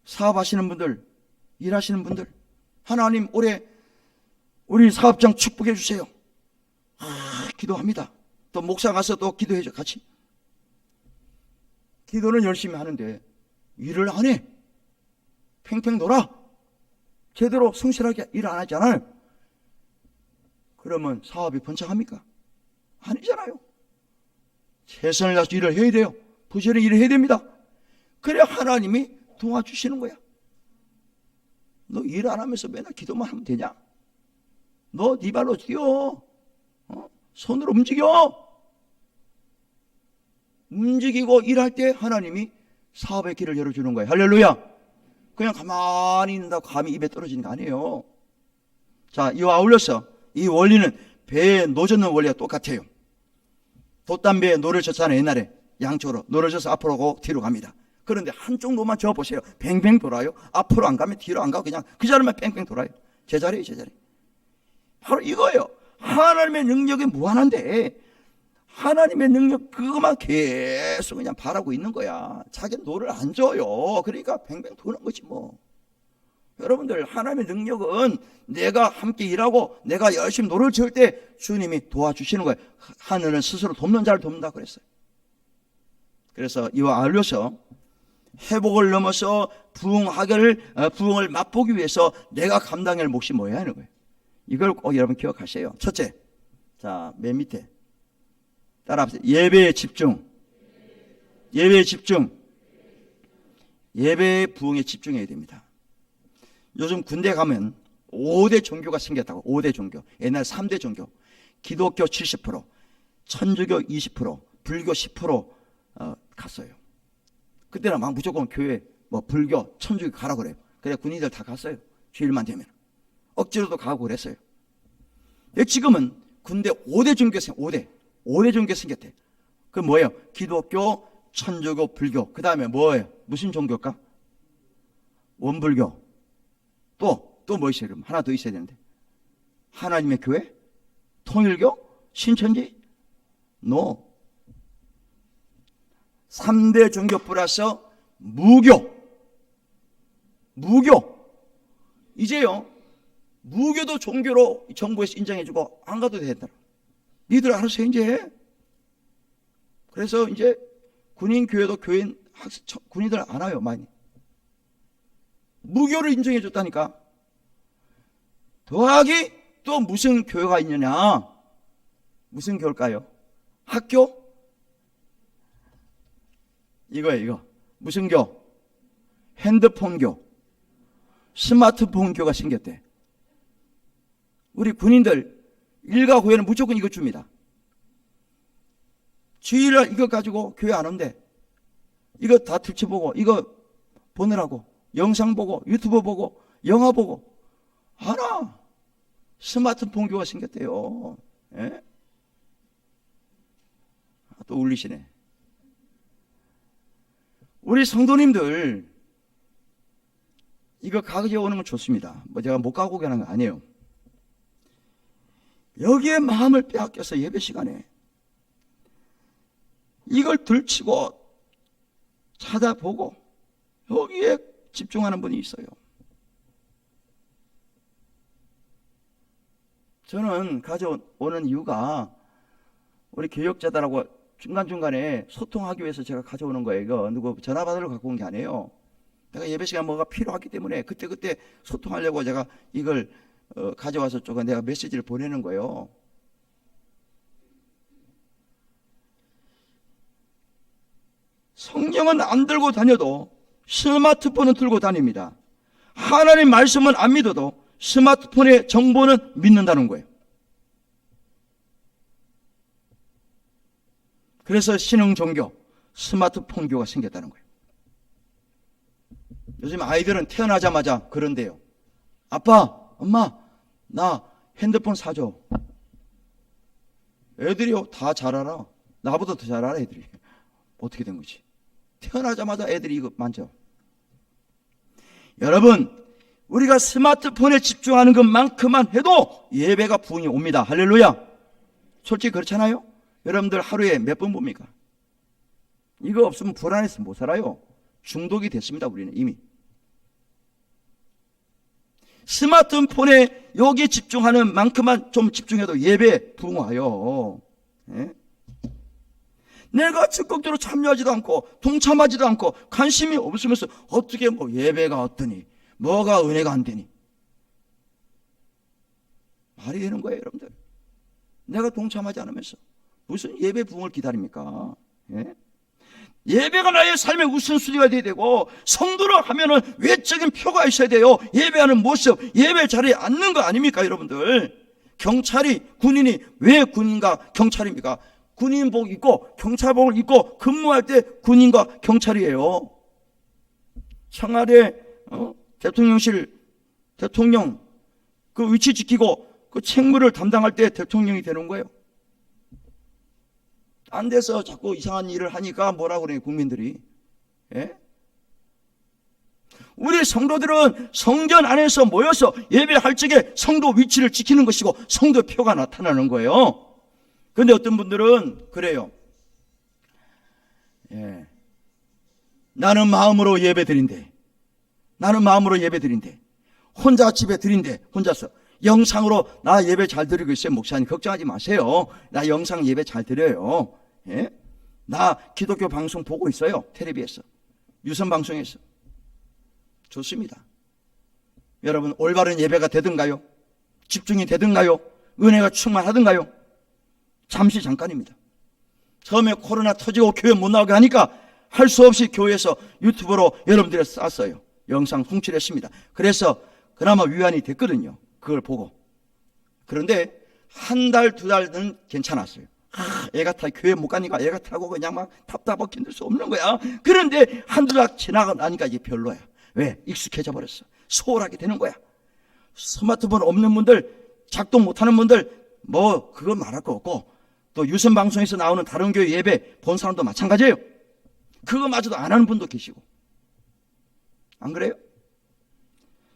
사업하시는 분들, 일하시는 분들, 하나님 올해 우리 사업장 축복해 주세요. 기도합니다. 또 목사 가서 또 기도해줘 같이. 기도는 열심히 하는데 일을 안 해. 팽팽 돌아. 제대로 성실하게 일 안 하잖아요. 그러면 사업이 번창합니까? 아니잖아요. 최선을 다해서 일을 해야 돼요. 부지런히 일을 해야 됩니다. 그래야 하나님이 도와주시는 거야. 너 일 안 하면서 맨날 기도만 하면 되냐? 너 네 발로 뛰어. 손으로 움직이고 일할 때 하나님이 사업의 길을 열어주는 거예요. 할렐루야. 그냥 가만히 있는다고 감이 입에 떨어지는 거 아니에요. 자, 이와 아울러서 이 원리는 배에 노 젓는 원리가 똑같아요. 돛담배에 노를 젓잖아요. 옛날에 양쪽으로 노를 젓어서 앞으로 가고 뒤로 갑니다. 그런데 한쪽 노만 저어보세요. 뱅뱅 돌아요. 앞으로 안 가면 뒤로 안 가고 그냥 그 자리만 뺑뺑 돌아요. 제자리예요, 제자리. 바로 이거예요. 하나님의 능력이 무한한데 하나님의 능력 그것만 계속 그냥 바라고 있는 거야. 자기 노를 안 줘요. 그러니까 뱅뱅 도는 거지 뭐. 여러분들, 하나님의 능력은 내가 함께 일하고 내가 열심히 노를 지을 때 주님이 도와주시는 거예요. 하늘은 스스로 돕는 자를 돕는다 그랬어요. 그래서 이와 아울러서 회복을 넘어서 부흥을 맛보기 위해서 내가 감당할 몫이 뭐야 하는 거예요. 이걸 꼭 여러분 기억하세요. 첫째, 자, 맨 밑에 따라합시다. 예배에 집중. 예배의 부흥에 집중해야 됩니다. 요즘 군대 가면 5대 종교가 생겼다고. 5대 종교. 옛날 3대 종교. 기독교 70%, 천주교 20%, 불교 10% 갔어요. 그때는 막 무조건 교회, 불교, 천주교 가라고 그래요. 그래 군인들 다 갔어요. 주일만 되면. 억지로도 가고 그랬어요. 근데 지금은 군대 5대 종교 5대 종교 생겼대. 그 뭐예요? 기독교, 천주교, 불교. 그 다음에 뭐예요? 무슨 종교일까? 원불교. 또 뭐 있어요? 그럼 하나 더 있어야 되는데. 하나님의 교회? 통일교? 신천지? No. 3대 종교 플러스 무교. 이제요, 무교도 종교로 정부에서 인정해주고 안 가도 되더라. 니들 알아서 이제. 그래서 이제 군인교회도 군인들 안 와요, 많이. 무교를 인정해줬다니까. 더하기 또 무슨 교회가 있느냐? 무슨 교일까요? 학교? 이거예요, 이거. 무슨 교? 핸드폰교. 스마트폰교가 생겼대. 우리 군인들 일과 후에는 무조건 이거 줍니다. 주일날 이거 가지고 교회 안 온대. 이거 다 들춰보고 이거 보느라고 영상 보고 유튜브 보고 영화 보고 하나 스마트폰 교가 생겼대요. 예? 또 울리시네. 우리 성도님들 이거 가져오는 건 좋습니다. 뭐 제가 못 가고 가는 거 아니에요. 여기에 마음을 빼앗겨서 예배 시간에 이걸 들치고 찾아보고 여기에 집중하는 분이 있어요. 저는 가져오는 이유가 우리 교역자들하고 중간중간에 소통하기 위해서 제가 가져오는 거예요. 이거 누구 전화 받으러 갖고 온 게 아니에요. 내가 예배 시간 뭐가 필요하기 때문에 그때 소통하려고 제가 이걸 가져와서 조금 내가 메시지를 보내는 거예요. 성경은 안 들고 다녀도 스마트폰은 들고 다닙니다. 하나님 말씀은 안 믿어도 스마트폰의 정보는 믿는다는 거예요. 그래서 신흥종교, 스마트폰교가 생겼다는 거예요. 요즘 아이들은 태어나자마자 그런데요. 아빠, 엄마, 나 핸드폰 사줘. 애들이요, 다 잘 알아. 나보다 더 잘 알아, 애들이. 어떻게 된 거지? 태어나자마자 애들이 이거 만져. 여러분, 우리가 스마트폰에 집중하는 것만큼만 해도 예배가 부흥이 옵니다. 할렐루야. 솔직히 그렇잖아요? 여러분들 하루에 몇 번 봅니까? 이거 없으면 불안해서 못 살아요. 중독이 됐습니다, 우리는 이미. 스마트폰에 여기에 집중하는 만큼만 좀 집중해도 예배 부흥와요. 예? 내가 적극적으로 참여하지도 않고 동참하지도 않고 관심이 없으면서 어떻게 뭐 예배가 어떠니 뭐가 은혜가 안 되니 말이 되는 거예요, 여러분들. 내가 동참하지 않으면서 무슨 예배 부흥을 기다립니까? 예? 예배가 나의 삶의 우선순위가 돼야 되고 성도로 하면은 외적인 표가 있어야 돼요. 예배하는 모습, 예배 자리에 앉는 거 아닙니까, 여러분들? 경찰이 군인이 왜 군인과 경찰입니까? 군인복 입고 경찰복을 입고 근무할 때 군인과 경찰이에요. 청와대 대통령실 대통령 그 위치 지키고 그 책무를 담당할 때 대통령이 되는 거예요. 안 돼서 자꾸 이상한 일을 하니까 뭐라 그래요, 국민들이. 예? 우리 성도들은 성전 안에서 모여서 예배할 적에 성도 위치를 지키는 것이고 성도 표가 나타나는 거예요. 그런데 어떤 분들은 그래요. 예. 나는 마음으로 예배 드린대. 혼자 집에 드린대. 혼자서. 영상으로 나 예배 잘 드리고 있어요. 목사님 걱정하지 마세요. 나 영상 예배 잘 드려요. 예? 나 기독교 방송 보고 있어요. 텔레비에서. 유선 방송에서. 좋습니다. 여러분 올바른 예배가 되든가요? 집중이 되든가요? 은혜가 충만하든가요? 잠시 잠깐입니다. 처음에 코로나 터지고 교회 못 나오게 하니까 할 수 없이 교회에서 유튜브로 여러분들이 쌌어요. 영상 송출했습니다. 그래서 그나마 위안이 됐거든요. 그걸 보고. 그런데 한 달, 두 달은 괜찮았어요. 애가 타 교회 못 가니까 애가 타고 그냥 막 답답하고 견딜 수 없는 거야. 그런데 한두 달 지나고 나니까 이게 별로야. 왜? 익숙해져 버렸어. 소홀하게 되는 거야. 스마트폰 없는 분들, 작동 못하는 분들 뭐 그거 말할 거 없고 또 유선방송에서 나오는 다른 교회 예배 본 사람도 마찬가지예요. 그거마저도 안 하는 분도 계시고. 안 그래요?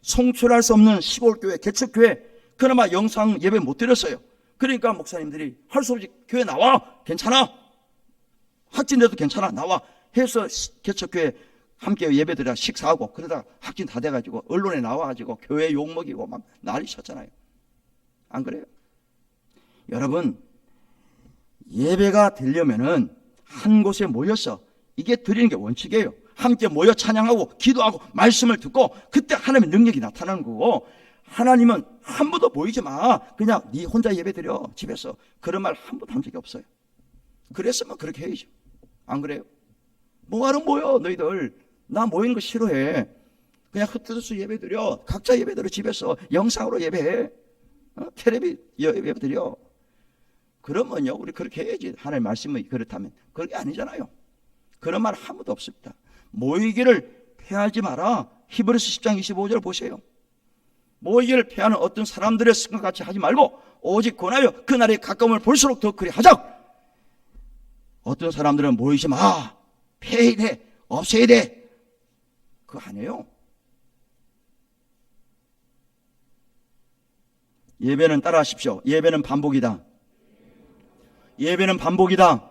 송출할 수 없는 시골교회, 개척교회, 그나마 영상 예배 못 드렸어요. 그러니까 목사님들이 할 수 없이 교회 나와, 괜찮아, 확진돼도 괜찮아, 나와 해서 개척교회 함께 예배드려 식사하고, 그러다가 확진 다 돼가지고 언론에 나와가지고 교회 욕먹이고 막 난리쳤잖아요. 안 그래요? 여러분, 예배가 되려면은 한 곳에 모여서, 이게 드리는 게 원칙이에요. 함께 모여 찬양하고 기도하고 말씀을 듣고, 그때 하나님의 능력이 나타나는 거고, 하나님은 한 번도 모이지 마, 그냥 네 혼자 예배 드려 집에서, 그런 말 한 번도 한 적이 없어요. 그랬으면 그렇게 해야죠. 안 그래요? 뭐하러 모여 너희들, 나 모이는 거 싫어해, 그냥 흩어져서 예배 드려, 각자 예배 드려, 집에서 영상으로 예배해, 텔레비 예배 드려. 그러면요, 우리 그렇게 해야지. 하나님의 말씀이 그렇다면. 그게 아니잖아요. 그런 말 한 번도 없습니다. 모이기를 패하지 마라. 히브리서 10장 25절 보세요. 모이기를 패하는 어떤 사람들의 습관 같이 하지 말고 오직 권하여 그날이 가까움을 볼수록 더 그리 하자. 어떤 사람들은 모이지 마, 패해야 돼, 없애야 돼, 그거 아니에요. 예배는 따라하십시오. 예배는 반복이다. 예배는 반복이다.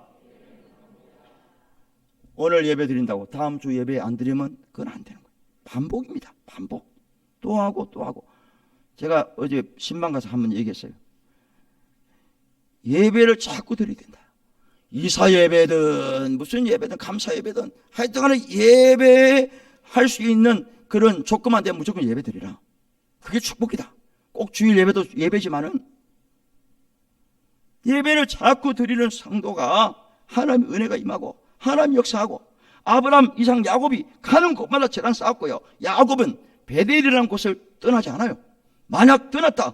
오늘 예배 드린다고 다음 주 예배 안 드리면 그건 안 되는 거예요. 반복입니다. 반복. 또 하고 또 하고. 제가 어제 신방 가서 한번 얘기했어요. 예배를 자꾸 드려야 된다. 이사 예배든 무슨 예배든 감사 예배든 하여튼간에 예배할 수 있는 그런 조건만 되면 무조건 예배 드리라. 그게 축복이다. 꼭 주일 예배도 예배지만은 예배를 자꾸 드리는 성도가 하나님의 은혜가 임하고 하나님 역사하고, 아브라함, 이삭, 야곱이 가는 곳마다 재단 쌓았고요. 야곱은 베델이라는 곳을 떠나지 않아요. 만약 떠났다,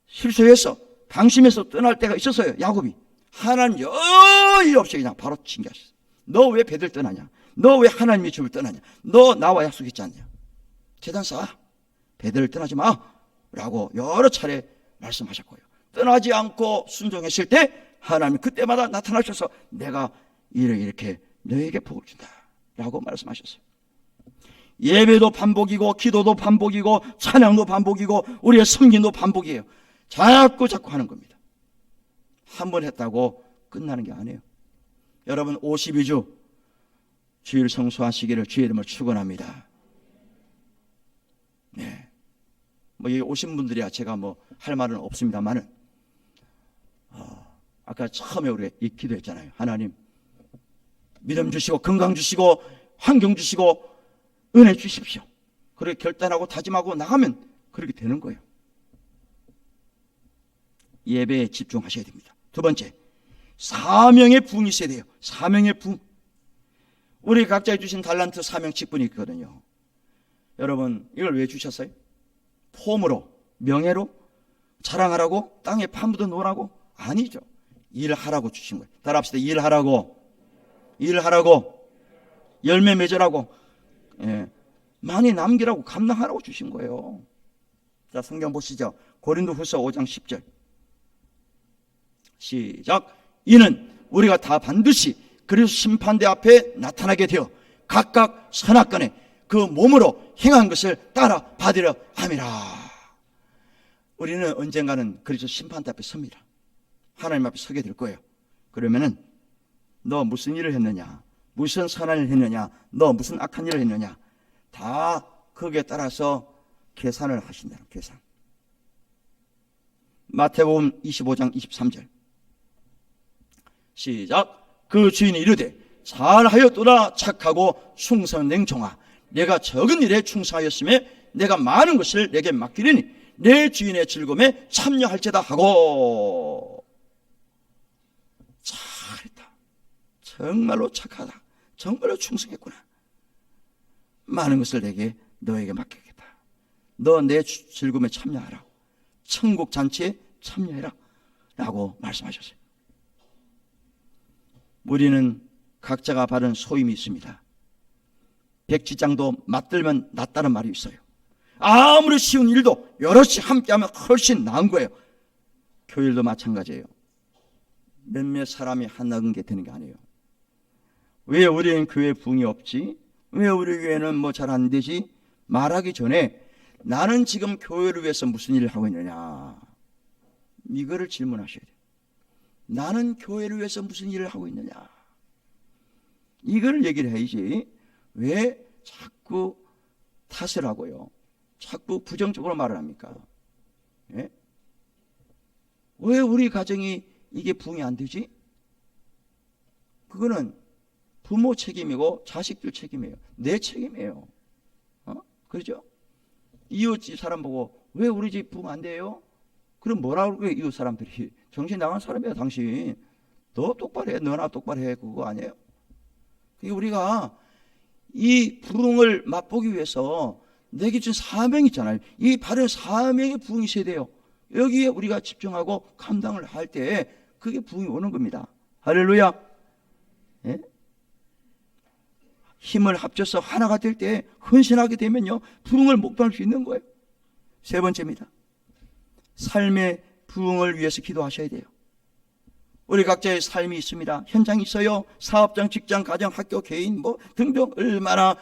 실수해서 방심해서 떠날 때가 있었어요. 야곱이 하나님 여의 없이 그냥 바로 징계하셨어요. 너 왜 베델 떠나냐, 너 왜 하나님의 집을 떠나냐, 너 나와 약속했지 않냐, 재단 쌓아, 베델을 떠나지 마 라고 여러 차례 말씀하셨고요. 떠나지 않고 순종했을 때 하나님 그때마다 나타나셔서 내가 이렇게 너에게 복을 준다 라고 말씀하셨어요. 예배도 반복이고 기도도 반복이고 찬양도 반복이고 우리의 섬김도 반복이에요. 자꾸 하는 겁니다. 한 번 했다고 끝나는 게 아니에요. 여러분 52주 주일 성수하시기를 주의 이름을 축원합니다. 네, 뭐 여기 오신 분들이야 제가 뭐 할 말은 없습니다만은 아까 처음에 우리가 기도했잖아요. 하나님 믿음 주시고 건강 주시고 환경 주시고 은혜 주십시오. 그렇게 결단하고 다짐하고 나가면 그렇게 되는 거예요. 예배에 집중하셔야 됩니다. 두 번째, 사명의 부흥이 있어야 돼요. 사명의 부흥. 우리 각자에 주신 달란트 사명 직분이 있거든요. 여러분 이걸 왜 주셨어요? 폼으로, 명예로, 자랑하라고, 땅에 파묻어 놓으라고? 아니죠. 일하라고 주신 거예요. 따라합시다. 일하라고, 열매 맺으라고, 많이 남기라고, 감당하라고 주신 거예요. 자, 성경 보시죠. 고린도후서 5장 10절 시작. 이는 우리가 다 반드시 그리스도 심판대 앞에 나타나게 되어 각각 선악간에 그 몸으로 행한 것을 따라 받으려 함이라. 우리는 언젠가는 그리스도 심판대 앞에 섭니다. 하나님 앞에 서게 될 거예요. 그러면은 너 무슨 일을 했느냐, 무슨 선한 일을 했느냐, 너 무슨 악한 일을 했느냐, 다 거기에 따라서 계산을 하신다는 계산. 마태복음 25장 23절 시작. 그 주인이 이르되 잘하였도다 착하고 충성된 냉정아, 내가 적은 일에 충성하였음에 내가 많은 것을 내게 맡기리니 내 주인의 즐거움에 참여할지다 하고. 잘했다, 정말로 착하다, 정말로 충성했구나, 많은 것을 너에게 맡기겠다, 너 내 즐거움에 참여하라, 천국 잔치에 참여해라 라고 말씀하셨어요. 우리는 각자가 받은 소임이 있습니다. 백지장도 맞들면 낫다는 말이 있어요. 아무리 쉬운 일도 여럿이 함께하면 훨씬 나은 거예요. 교일도 마찬가지예요. 몇몇 사람이 한나근 게 되는 게 아니에요. 왜 우리는 교회 부흥이 없지? 왜 우리 교회는 뭐 잘 안 되지? 말하기 전에 나는 지금 교회를 위해서 무슨 일을 하고 있느냐, 이거를 질문하셔야 돼요. 나는 교회를 위해서 무슨 일을 하고 있느냐, 이걸 얘기를 해야지. 왜 자꾸 탓을 하고요, 자꾸 부정적으로 말을 합니까? 예? 왜 우리 가정이 이게 부흥이 안 되지? 그거는 부모 책임이고 자식들 책임이에요. 내 책임이에요. 그렇죠? 이웃 사람 보고 왜 우리 집 부흥 안 돼요? 그럼 뭐라고 그래요? 이웃 사람들이 정신 나간 사람이야. 당신 너 똑바로 해, 너나 똑바로 해, 그거 아니에요? 그게 우리가 이 부흥을 맛보기 위해서 내게 준 사명이 있잖아요. 이 바른 사명의 부흥이 있어야 돼요. 여기에 우리가 집중하고 감당을 할 때 그게 부흥이 오는 겁니다. 할렐루야. 예? 힘을 합쳐서 하나가 될 때, 헌신하게 되면요, 부흥을 목도할 수 있는 거예요. 세 번째입니다. 삶의 부흥을 위해서 기도하셔야 돼요. 우리 각자의 삶이 있습니다. 현장이 있어요. 사업장, 직장, 가정, 학교, 개인 뭐 등등 얼마나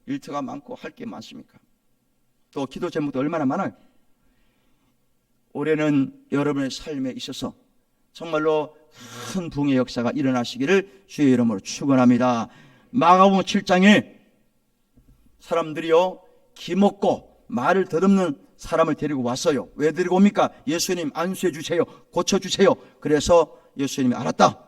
일터가 많고 할 게 많습니까? 또 기도 제목도 얼마나 많아요. 올해는 여러분의 삶에 있어서 정말로 큰 부흥의 역사가 일어나시기를 주의 이름으로 축원합니다. 마가복음 7장에 사람들이요, 기먹고 말을 더듬는 사람을 데리고 왔어요. 왜 데리고 옵니까? 예수님 안수해 주세요, 고쳐주세요. 그래서 예수님이 알았다.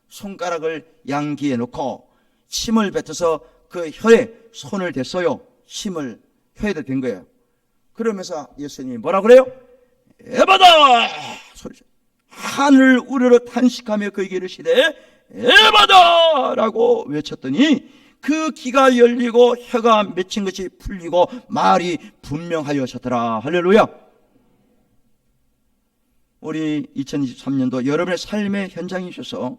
손가락을 양귀에 놓고 침을 뱉어서 그 혀에 손을 댔어요. 침을 혀에다 댄 거예요. 그러면서 예수님이 뭐라 그래요? 에바다! 소리죠. 하늘 우러러 탄식하며 그에게 이르시되 에바다! 라고 외쳤더니 그 귀가 열리고 혀가 맺힌 것이 풀리고 말이 분명하여졌더라. 할렐루야. 우리 2023년도 여러분의 삶의 현장이셔서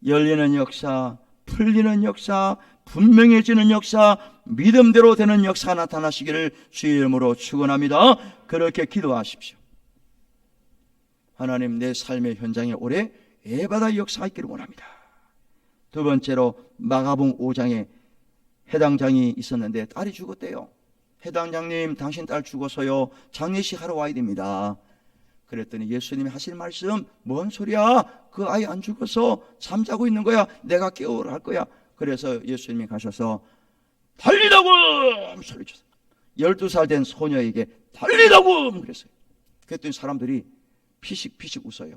열리는 역사, 풀리는 역사, 분명해지는 역사, 믿음대로 되는 역사가 나타나시기를 주의 이름으로 축원합니다. 그렇게 기도하십시오. 하나님, 내 삶의 현장에 올해 에바다의 역사가 있기를 원합니다. 두 번째로 마가복음 5장에 해당장이 있었는데 딸이 죽었대요. 해당장님, 당신 딸 죽어서요, 장례식 하러 와야 됩니다. 그랬더니 예수님이 하실 말씀, 뭔 소리야? 그 아이 안 죽어서 잠자고 있는 거야. 내가 깨우라 할 거야. 그래서 예수님이 가셔서 달리다고 소리쳤어요. 12살 된 소녀에게 달리다고 그랬어요. 그랬더니 사람들이 피식피식 웃어요.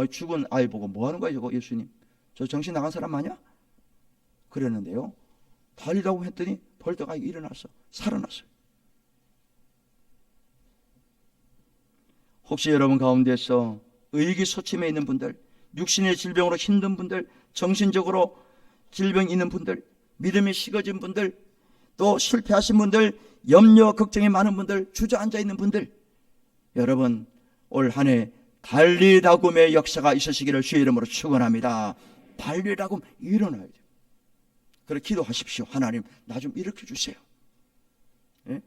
죽은 아이 보고 뭐 하는 거야 저거, 예수님? 저 정신 나간 사람 아니야? 그랬는데요, 달리다고 했더니 벌떡 아이가 일어났어. 살아났어요. 혹시 여러분 가운데서 의기소침해 있는 분들, 육신의 질병으로 힘든 분들, 정신적으로 질병이 있는 분들, 믿음이 식어진 분들, 또 실패하신 분들, 염려 걱정이 많은 분들, 주저앉아 있는 분들, 여러분 올 한 해 달리다굼의 역사가 있으시기를 주의 이름으로 축원합니다. 달리다굼 일어나야 돼요. 그래 기도하십시오. 하나님, 나 좀 일으켜 주세요. 예?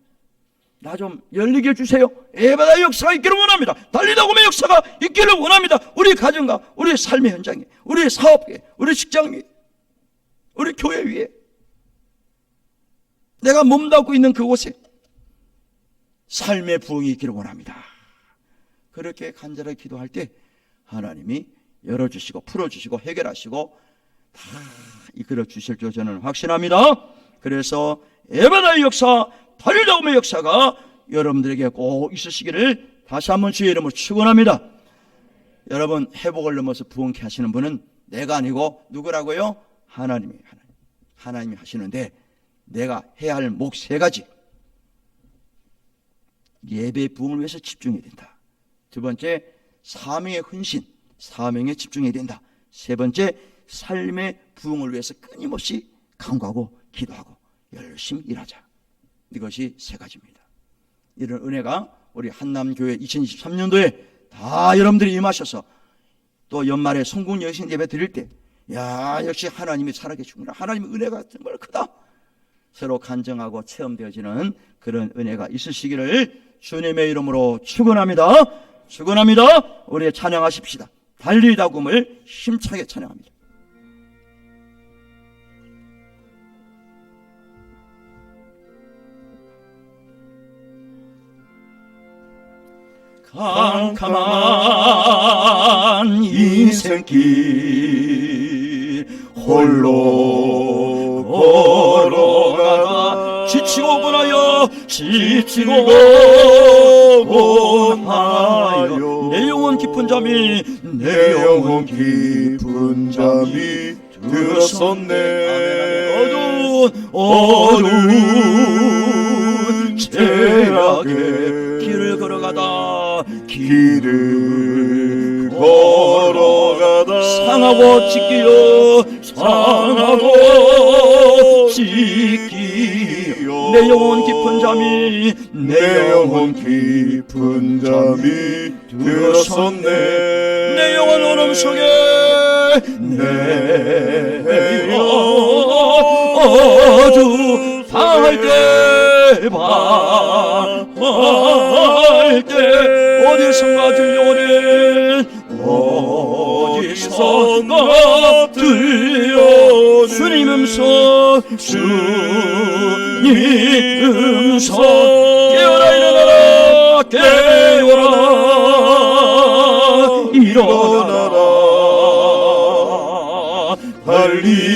나 좀 열리게 해주세요. 에바다의 역사가 있기를 원합니다. 달리다굼의 역사가 있기를 원합니다. 우리 가정과 우리 삶의 현장에, 우리 사업에, 우리 직장 위에, 우리 교회 위에, 내가 몸담고 있는 그곳에 삶의 부흥이 있기를 원합니다. 그렇게 간절하게 기도할 때 하나님이 열어주시고 풀어주시고 해결하시고 다 이끌어 주실 줄 저는 확신합니다. 그래서 에바다의 역사, 달리다굼의 역사가 여러분들에게 꼭 있으시기를 다시 한번 주의 이름으로 축원합니다. 여러분, 회복을 넘어서 부흥케 하시는 분은 내가 아니고 누구라고요? 하나님이 하시는데, 내가 해야 할 목 세 가지. 예배의 부흥을 위해서 집중해야 된다. 두 번째, 사명의 헌신, 사명에 집중해야 된다. 세 번째, 삶의 부흥을 위해서 끊임없이 간구하고 기도하고 열심히 일하자. 이것이 세 가지입니다. 이런 은혜가 우리 한남교회 2023년도에 다 여러분들이 임하셔서 또 연말에 성공 여신 예배 드릴 때, 야, 역시 하나님이 살아계시구나, 하나님의 은혜가 정말 크다, 서로 간증하고 체험되어지는 그런 은혜가 있으시기를 주님의 이름으로 축원합니다. 축원합니다. 우리 찬양하십시다. 달리다굼을 힘차게 찬양합니다. 캄캄한 인생길 홀로 걸어가다 지치고 고나여 내 영혼 깊은 잠이 들었었네. 어두운 죄악의 길을 걸어가다 상하고 찢기요 내 영혼 깊은 잠이 들었었네. 내 영혼 어둠 속에 어두방할 때 어디선가 들려오는 주님 음성 깨어라 일어나라 달리다굼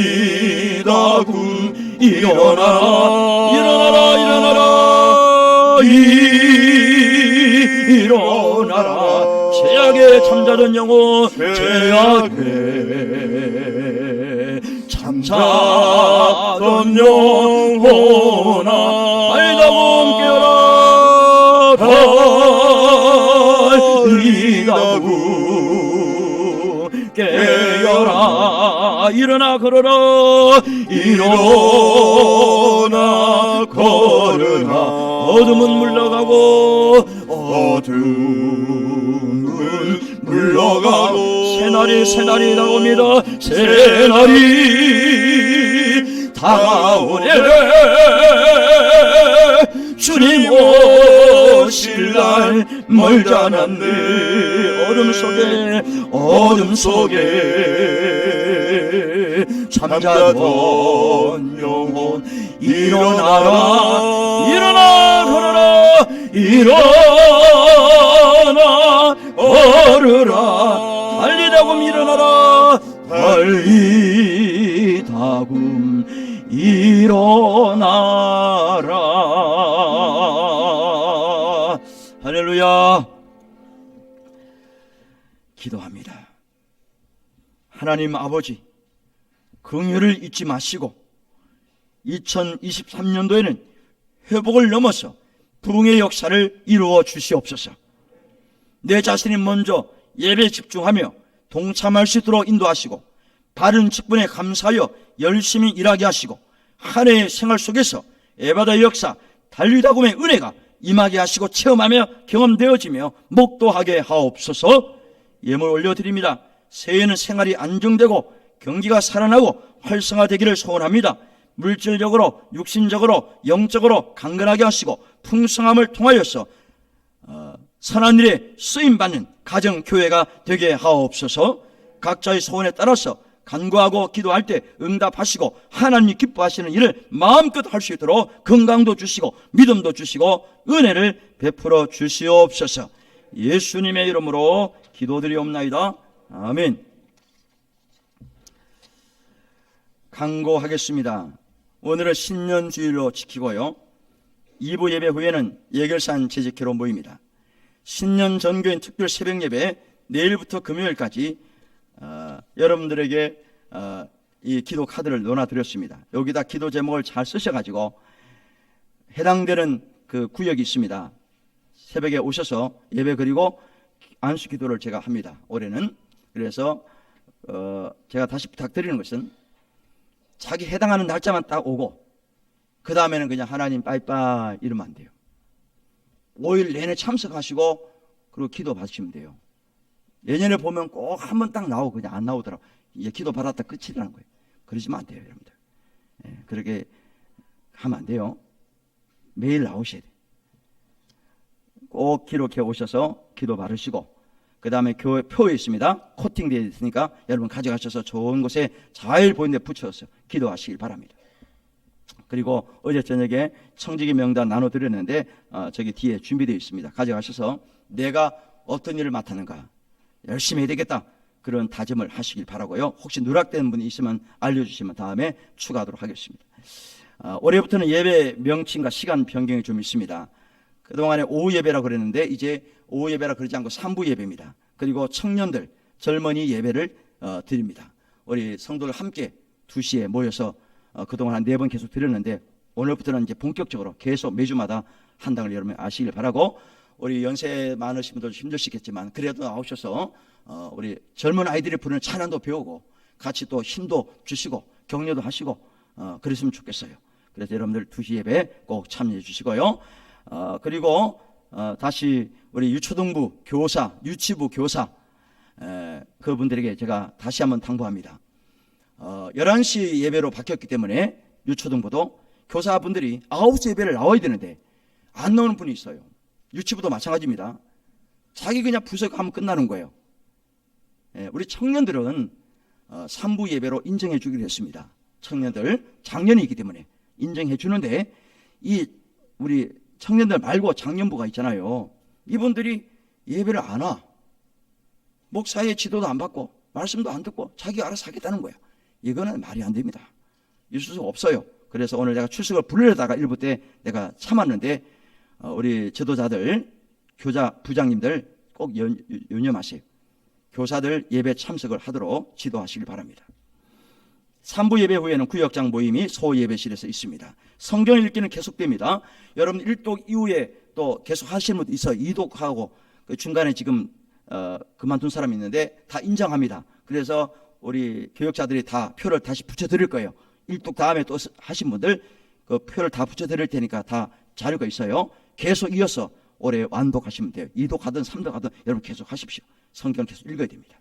일어나라 죄악에 잠자던 영혼 달리다굼 깨어라 달리다굼 깨어라 일어나 걸어라 일어나 걸으라 어둠은 물러가고 새날이 나옵니다. 새날이 다가오네. 주님 오실 날 멀지 않았네. 어둠 속에 잠자던 영혼 일어나 걸어라 일어나 걸으라 달리다굼 일어나라 달리다굼 일어나라. 할렐루야. 기도합니다. 하나님 아버지, 긍휼을 잊지 마시고 2023년도에는 회복을 넘어서 부흥의 역사를 이루어 주시옵소서. 내 자신이 먼저 예배에 집중하며 동참할 수 있도록 인도하시고 바른 직분에 감사하여 열심히 일하게 하시고 한 해의 생활 속에서 에바다의 역사, 달리다굼의 은혜가 임하게 하시고 체험하며 경험되어지며 목도하게 하옵소서. 예물 올려드립니다. 새해에는 생활이 안정되고 경기가 살아나고 활성화되기를 소원합니다. 물질적으로, 육신적으로, 영적으로 강건하게 하시고 풍성함을 통하여서 선한 일에 쓰임받는 가정교회가 되게 하옵소서. 각자의 소원에 따라서 간구하고 기도할 때 응답하시고 하나님이 기뻐하시는 일을 마음껏 할 수 있도록 건강도 주시고 믿음도 주시고 은혜를 베풀어 주시옵소서. 예수님의 이름으로 기도드리옵나이다. 아멘. 강구하겠습니다. 오늘은 신년주일로 지키고요. 2부 예배 후에는 예결산 재직회로 모입니다. 신년 전교인 특별 새벽 예배 내일부터 금요일까지 여러분들에게 이 기도 카드를 놓아드렸습니다. 여기다 기도 제목을 잘 쓰셔가지고 해당되는 그 구역이 있습니다. 새벽에 오셔서 예배 그리고 안수 기도를 제가 합니다. 올해는. 그래서 제가 다시 부탁드리는 것은 자기 해당하는 날짜만 딱 오고 그 다음에는 그냥 하나님 빠이빠이 이러면 안 돼요. 5일 내내 참석하시고 그리고 기도 받으시면 돼요. 예년에 보면 꼭 한 번 딱 나오고 그냥 안 나오더라고. 이제 기도 받았다 끝이라는 거예요. 그러시면 안 돼요, 여러분들. 그렇게 하면 안 돼요. 매일 나오셔야 돼요. 꼭 기록해 오셔서 기도 받으시고 그 다음에 교회 표에 있습니다. 코팅되어 있으니까 여러분 가져가셔서 좋은 곳에 잘 보이는 데 붙여서 기도하시길 바랍니다. 그리고 어제 저녁에 청지기 명단 나눠드렸는데 저기 뒤에 준비되어 있습니다. 가져가셔서 내가 어떤 일을 맡았는가 열심히 해야 되겠다, 그런 다짐을 하시길 바라고요. 혹시 누락된 분이 있으면 알려주시면 다음에 추가하도록 하겠습니다. 올해부터는 예배 명칭과 시간 변경이 좀 있습니다. 그동안에 오후 예배라고 그랬는데 이제 오후 예배라 그러지 않고 3부 예배입니다. 그리고 청년들, 젊은이 예배를 드립니다. 우리 성도들 함께 2시에 모여서 그동안 한 4번 계속 드렸는데 오늘부터는 이제 본격적으로 계속 매주마다 한다는 걸 여러분 아시길 바라고, 우리 연세 많으신 분들 힘드시겠지만 그래도 나오셔서 우리 젊은 아이들이 부르는 찬양도 배우고 같이 또 힘도 주시고 격려도 하시고 그랬으면 좋겠어요. 그래서 여러분들 2시 예배 꼭 참여해 주시고요. 그리고 다시 우리 유초등부 교사, 유치부 교사 그분들에게 제가 다시 한번 당부합니다. 11시 예배로 바뀌었기 때문에 유초등부도 교사분들이 9시 예배를 나와야 되는데 안 나오는 분이 있어요. 유치부도 마찬가지입니다. 자기 그냥 부서 가면 끝나는 거예요. 우리 청년들은 3부 예배로 인정해 주기로 했습니다. 청년들 작년이기 때문에 인정해 주는데 이 우리 청년들 말고 장년부가 있잖아요. 이분들이 예배를 안 와. 목사의 지도도 안 받고 말씀도 안 듣고 자기가 알아서 하겠다는 거야. 이거는 말이 안 됩니다. 있을 수가 없어요. 그래서 오늘 내가 출석을 부르려다가 일부 때 내가 참았는데 우리 지도자들, 교자 부장님들 꼭 유념하세요. 교사들 예배 참석을 하도록 지도하시길 바랍니다. 3부 예배 후에는 구역장 모임이 소예배실에서 있습니다. 성경 읽기는 계속됩니다. 여러분 1독 이후에 또 계속 하시는 분도 있어요. 2독하고 그 중간에 지금 그만둔 사람이 있는데 다 인정합니다. 그래서 우리 교역자들이 다 표를 다시 붙여드릴 거예요. 1독 다음에 또 하신 분들 그 표를 다 붙여드릴 테니까 다 자료가 있어요. 계속 이어서 올해 완독하시면 돼요. 2독 하든 3독 하든 여러분 계속 하십시오. 성경 계속 읽어야 됩니다.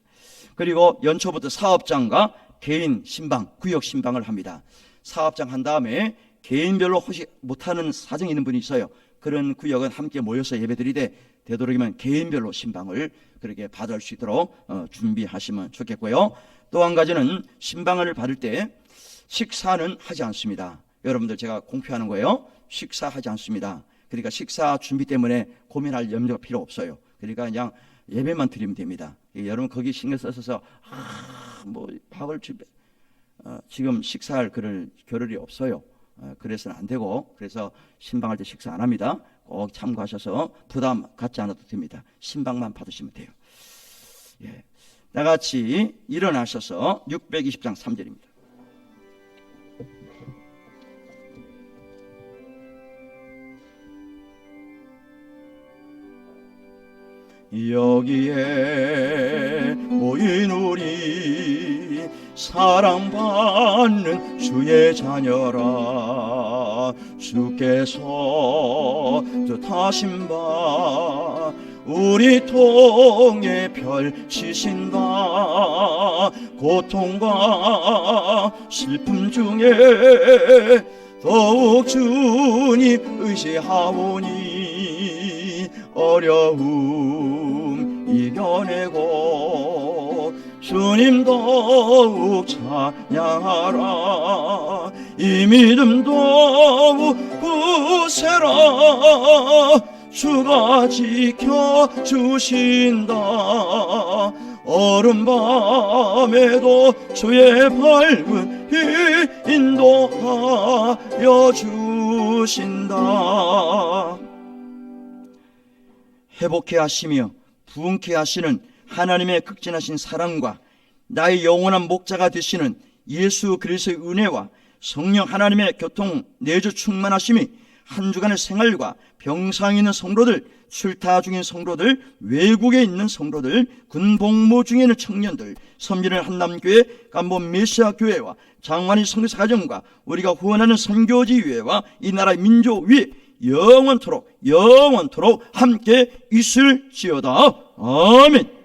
그리고 연초부터 사업장과 개인 신방, 구역 신방을 합니다. 사업장 한 다음에 개인별로 혹시 못하는 사정이 있는 분이 있어요. 그런 구역은 함께 모여서 예배드리되 되도록이면 개인별로 신방을 그렇게 받을 수 있도록 준비하시면 좋겠고요. 또 한 가지는 신방을 받을 때 식사는 하지 않습니다. 여러분들 제가 공표하는 거예요. 식사하지 않습니다. 그러니까 식사 준비 때문에 고민할 염려가 필요 없어요. 그러니까 그냥 예배만 드리면 됩니다. 여러분 거기 신경 써서 뭐 밥을 지금 식사할 그럴 겨를이 없어요. 그래서는 안 되고, 그래서 신방할 때 식사 안 합니다. 꼭 참고하셔서 부담 갖지 않아도 됩니다. 신방만 받으시면 돼요. 예. 나같이 일어나셔서 620장 3절입니다. 여기에 모인 우리 사랑받는 주의 자녀라. 주께서 뜻하신 바 우리 통에 펼치신다. 고통과 슬픔 중에 더욱 주님 의지하오니 어려움 이겨내고 주님 더욱 찬양하라. 이 믿음 더욱 굳세라. 주가 지켜주신다. 어른 밤에도 주의 밝은 빛 인도하여 주신다. 회복해 하시며 부흥케 하시는 하나님의 극진하신 사랑과 나의 영원한 목자가 되시는 예수 그리스도의 은혜와 성령 하나님의 교통 내주 충만하심이 한 주간의 생활과 병상에 있는 성도들, 출타 중인 성도들, 외국에 있는 성도들, 군복무 중에 있는 청년들, 섬기는 한남교회, 간본 메시아 교회와 장관의 성교사 가정과 우리가 후원하는 선교지 위에와 이 나라의 민족 위에 영원토록 함께 있을지어다. 아멘.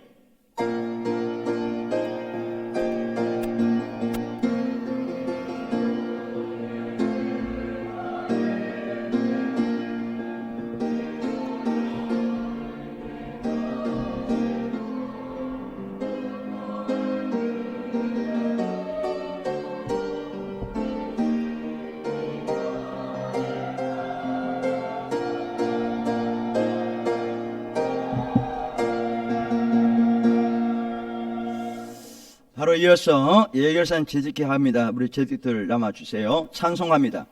바로 이어서 예결산 재직기 합니다. 우리 재직들 남아주세요. 찬송합니다.